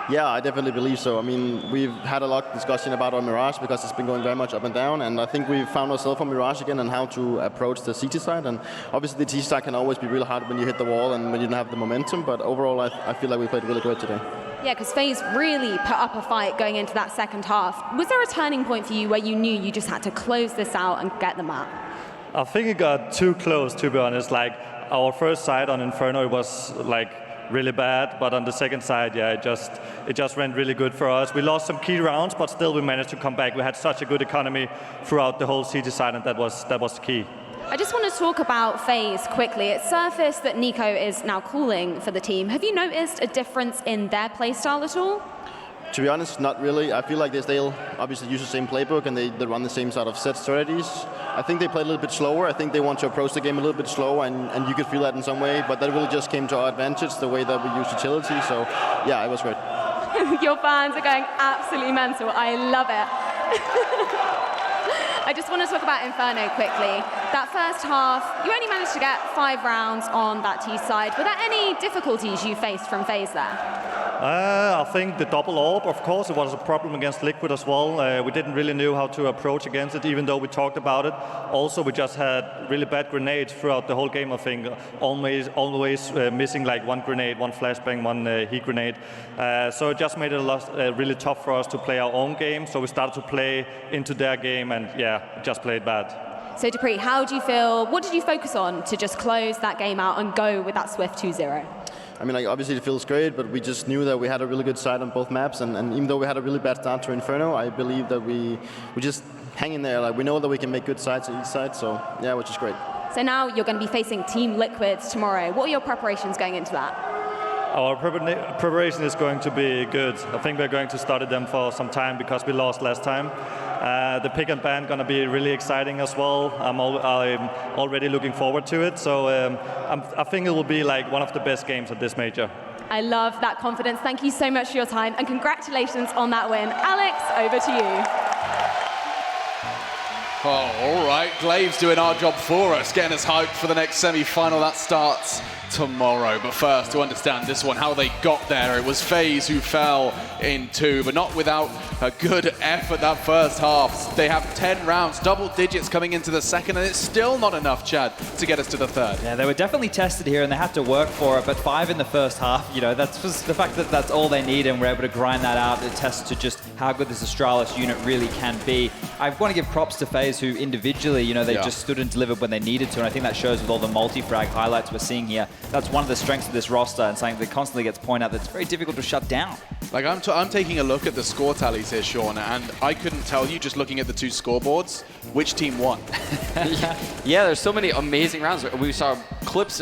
Yeah, I definitely believe so. We've had a lot of discussion about our Mirage because it's been going very much up and down, and I think we've found ourselves on Mirage again and how to approach the CT side. And obviously the CT side can always be really hard when you hit the wall and when you don't have the momentum, but overall I feel like we played really great today. Yeah, because FaZe really put up a fight going into that second half. Was there a turning point for you where you knew you just had to close this out and get them out? I think it got too close, to be honest. Like, our first side on Inferno, it was like really bad, but on the second side, yeah, it just went really good for us. We lost some key rounds, but still we managed to come back. We had such a good economy throughout the whole CT side, and that was the key. I just want to talk about FaZe quickly. It surfaced that NiKo is now calling for the team. Have you noticed a difference in their playstyle at all? To be honest, not really. I feel like they still obviously use the same playbook and they run the same sort of set strategies. I think they play a little bit slower. I think they want to approach the game a little bit slower, and you could feel that in some way, but that really just came to our advantage, the way that we use utility. So, yeah, it was great. Your fans are going absolutely mental. I love it. I just want to talk about Inferno quickly. That first half, you only managed to get 5 rounds on that T side. Were there any difficulties you faced from FaZe there? I think the double orb, of course, it was a problem against Liquid as well. We didn't really know how to approach against it, even though we talked about it. Also, we just had really bad grenades throughout the whole game, I think. Always missing like one grenade, one flashbang, one heat grenade. So it just made it really tough for us to play our own game. So we started to play into their game, and yeah, just played bad. So dupreeh, how do you feel? What did you focus on to just close that game out and go with that swift 2-0? I mean, like, obviously it feels great, but we just knew that we had a really good side on both maps, and even though we had a really bad start to Inferno, I believe that we just hang in there. Like, we know that we can make good sides on each side, so yeah, which is great. So now you're going to be facing Team Liquid tomorrow. What are your preparations going into that? Our preparation is going to be good. I think we're going to study them for some time because we lost last time. The pick and ban going to be really exciting as well. I'm already looking forward to it. So I think it will be like one of the best games at this major. I love that confidence. Thank you so much for your time, and congratulations on that win. Alex, over to you. Oh, all right. Glaive's doing our job for us, getting us hyped for the next semi-final that starts tomorrow. But first, to understand this one, how they got there, it was FaZe who fell in 2, but not without a good effort that first half. They have 10 rounds, double digits coming into the second, and it's still not enough, Chad, to get us to the third. Yeah, they were definitely tested here, and they had to work for it, but 5 in the first half, you know, that's just the fact that that's all they need, and we're able to grind that out. It tests to just how good this Astralis unit really can be. I want to give props to FaZe, who individually, you know, they just stood and delivered when they needed to, and I think that shows with all the multi-frag highlights we're seeing here. That's one of the strengths of this roster, and something that constantly gets pointed out that's very difficult to shut down. Like, I'm taking a look at the score tallies here, Sean, and I couldn't tell you, just looking at the 2 scoreboards, which team won. Yeah, there's so many amazing rounds. We saw clips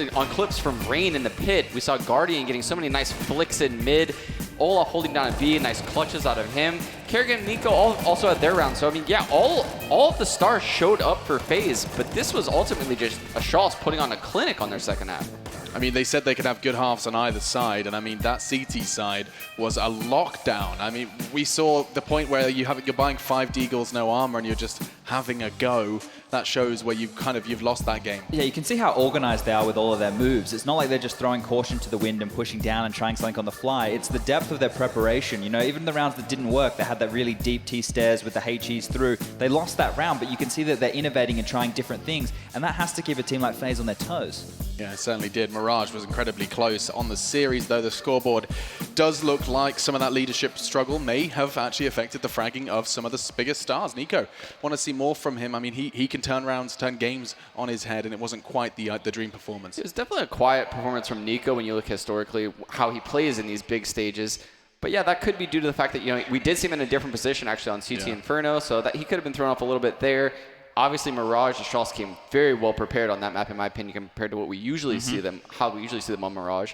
from Rain in the pit. We saw Guardian getting so many nice flicks in mid. Olaf holding down a B, nice clutches out of him. Karrigan and Nico also had their round. So, I mean, yeah, all of the stars showed up for FaZe, but this was ultimately just Astralis putting on a clinic on their second half. I mean, they said they could have good halves on either side, and I mean, that CT side was a lockdown. I mean, we saw the point where you're buying 5 Deagles, no armor, and you're just having a go. That shows where you've lost that game. Yeah, you can see how organized they are with all of their moves. It's not like they're just throwing caution to the wind and pushing down and trying something on the fly. It's the depth of their preparation. You know, even the rounds that didn't work, they had that really deep T-stairs with the HEs through. They lost that round, but you can see that they're innovating and trying different things, and that has to keep a team like FaZe on their toes. Yeah, it certainly did. Mirage was incredibly close on the series, though the scoreboard does look like some of that leadership struggle may have actually affected the fragging of some of the biggest stars. Nico, want to see more from him. I mean, he can turn rounds, turn games on his head, and it wasn't quite the dream performance. It was definitely a quiet performance from Nico when you look historically how he plays in these big stages. But yeah, that could be due to the fact that, you know, we did see him in a different position actually on CT Inferno, so that he could have been thrown off a little bit there. Obviously, Mirage, Astralis came very well prepared on that map, in my opinion, compared to what we usually see them, how we usually see them on Mirage.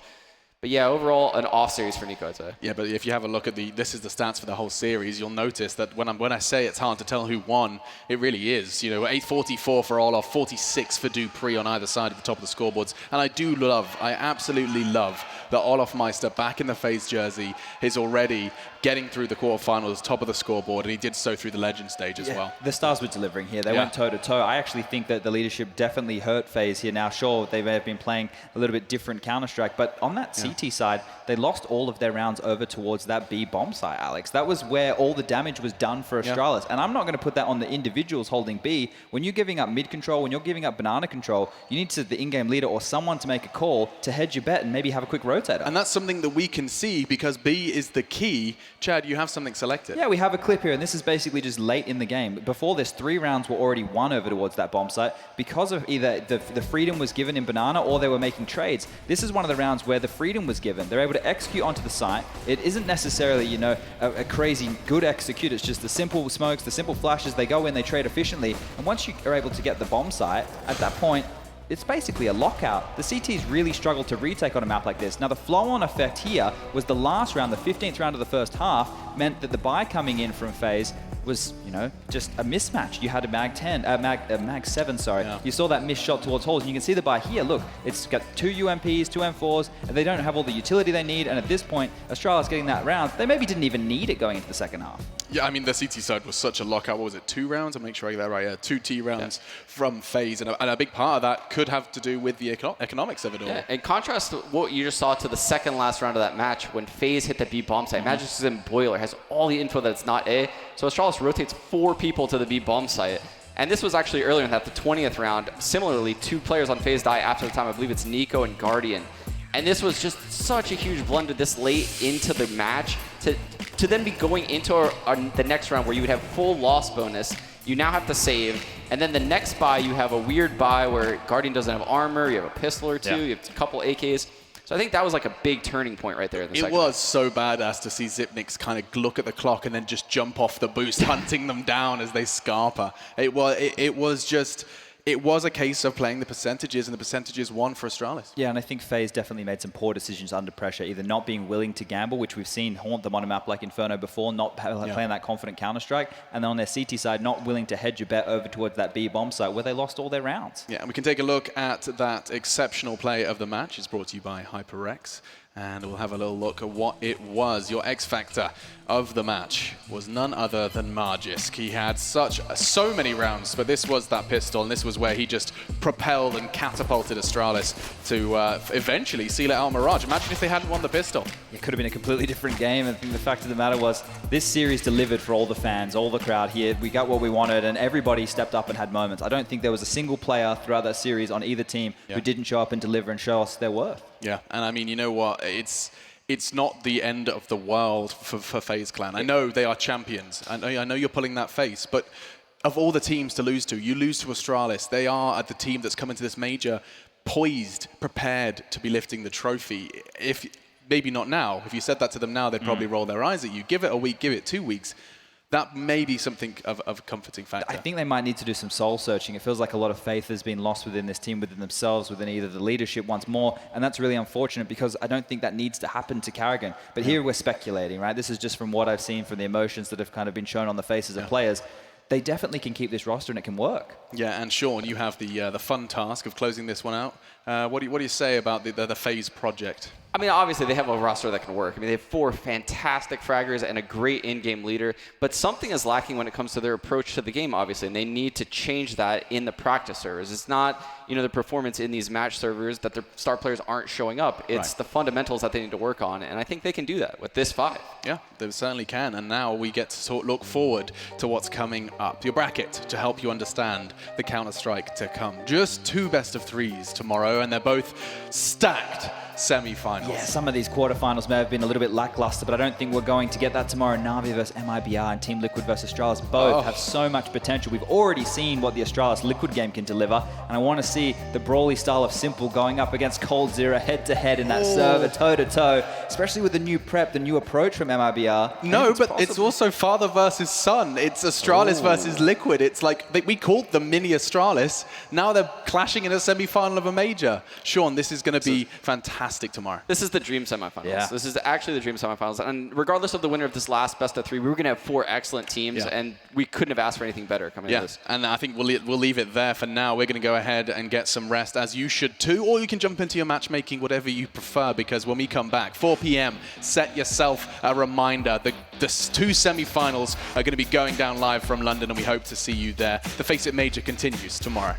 But yeah, overall, an off series for Nico, I'd say. Yeah, but if you have a look at this is the stats for the whole series, you'll notice that when I say it's hard to tell who won, it really is. You know, 844 for Olaf, 46 for dupreeh on either side at the top of the scoreboards. And I absolutely love that Olaf Meister, back in the FaZe jersey, is already getting through the quarterfinals, top of the scoreboard, and he did so through the legend stage as well. The stars were delivering here. They went toe-to-toe. I actually think that the leadership definitely hurt FaZe here. Now, sure, they may have been playing a little bit different Counter-Strike, but on that CT side, they lost all of their rounds over towards that B bomb site, Alex. That was where all the damage was done for Astralis. And I'm not going to put that on the individuals holding B. When you're giving up mid control, when you're giving up banana control, you need the in-game leader or someone to make a call to hedge your bet and maybe have a quick rotator. And that's something that we can see because B is the key. Chad, you have something selected. Yeah, we have a clip here, and this is basically just late in the game. Before this, 3 rounds were already won over towards that bomb site because of either the freedom was given in banana or they were making trades. This is one of the rounds where the freedom was given. They're able to execute onto the site. It isn't necessarily, you know, a crazy good execute. It's just the simple smokes, the simple flashes. They go in, they trade efficiently. And once you are able to get the bomb site, at that point, it's basically a lockout. The CTs really struggled to retake on a map like this. Now, the flow-on effect here was the last round, the 15th round of the first half, meant that the buy coming in from FaZe was, just a mismatch. You had a Mag 10, Mag 7, sorry. Yeah. You saw that missed shot towards Halls, and you can see the buy here. Look, it's got 2 UMPs, 2 M4s, and they don't have all the utility they need. And at this point, Astralis getting that round. They maybe didn't even need it going into the second half. Yeah, I mean, the CT side was such a lockout. What was it, 2 rounds? I'll make sure I get that right. Yeah, 2 T rounds from FaZe. And a big part of that could have to do with the economics of it all. Yeah, in contrast to what you just saw to the second last round of that match, when FaZe hit the B bomb site, Magic in Boiler has all the info that it's not A. So Astralis rotates 4 people to the B bomb site. And this was actually earlier in that, the 20th round. Similarly, 2 players on FaZe die after the time. I believe it's Nico and Guardian. And this was just such a huge blunder this late into the match to then be going into the next round where you would have full loss bonus. You now have to save. And then the next buy, you have a weird buy where Guardian doesn't have armor. You have a pistol or 2. You have a couple AKs. So I think that was like a big turning point right there in the second. It was so badass to see Xyp9x kind of look at the clock and then just jump off the boost, hunting them down as they scarper. It was a case of playing the percentages, and the percentages won for Astralis. Yeah, and I think FaZe definitely made some poor decisions under pressure, either not being willing to gamble, which we've seen haunt them on a map like Inferno before, not playing that confident Counter-Strike, and then on their CT side, not willing to hedge a bet over towards that B bomb site where they lost all their rounds. Yeah, and we can take a look at that exceptional play of the match. It's brought to you by HyperX. And we'll have a little look at what it was. Your X factor of the match was none other than Magisk. He had so many rounds, but this was that pistol, and this was where he just propelled and catapulted Astralis to eventually seal it out Mirage. Imagine if they hadn't won the pistol. It could have been a completely different game. I think the fact of the matter was this series delivered for all the fans, all the crowd here. We got what we wanted, and everybody stepped up and had moments. I don't think there was a single player throughout that series on either team who didn't show up and deliver and show us their worth. Yeah, and I mean, you know what? It's not the end of the world for FaZe Clan. I know they are champions. I know you're pulling that face, but of all the teams to lose to, you lose to Astralis. They are the team that's come into this major poised, prepared to be lifting the trophy. If maybe not now. If you said that to them now, they'd probably roll their eyes at you. Give it a week, give it 2 weeks. That may be something of a comforting factor. I think they might need to do some soul searching. It feels like a lot of faith has been lost within this team, within themselves, within either the leadership once more, and that's really unfortunate because I don't think that needs to happen to Karrigan. But here we're speculating, right? This is just from what I've seen from the emotions that have kind of been shown on the faces of players. They definitely can keep this roster and it can work. Yeah, and Sean, you have the fun task of closing this one out. What do you say about the FaZe project? I mean, obviously, they have a roster that can work. I mean, they have 4 fantastic fraggers and a great in-game leader, but something is lacking when it comes to their approach to the game, obviously, and they need to change that in the practice servers. It's not, the performance in these match servers that their star players aren't showing up. It's the fundamentals that they need to work on, and I think they can do that with this 5. Yeah, they certainly can, and now we get to look forward to what's coming up. Your bracket to help you understand the Counter-Strike to come. Just 2 best-of-3s tomorrow, and they're both stacked semi-finals. Yeah, some of these quarterfinals may have been a little bit lackluster, but I don't think we're going to get that tomorrow. Na'Vi versus MIBR and Team Liquid versus Astralis both have so much potential. We've already seen what the Astralis Liquid game can deliver, and I want to see the brawly style of Simple going up against coldzera head-to-head in that server, toe-to-toe, especially with the new prep, the new approach from MIBR. No, but it's also father versus son. It's Astralis versus Liquid. It's like, we called them mini Astralis. Now they're clashing in a semi-final of a major. Sean, this is going to be fantastic tomorrow. This is the dream semifinals. Yeah. This is actually the dream semifinals. And regardless of the winner of this last best of 3, we were going to have 4 excellent teams, and we couldn't have asked for anything better coming into this. And I think we'll leave it there for now. We're going to go ahead and get some rest, as you should too, or you can jump into your matchmaking, whatever you prefer, because when we come back, 4 p.m., set yourself a reminder. The 2 semifinals are going to be going down live from London, and we hope to see you there. The Face It Major continues tomorrow.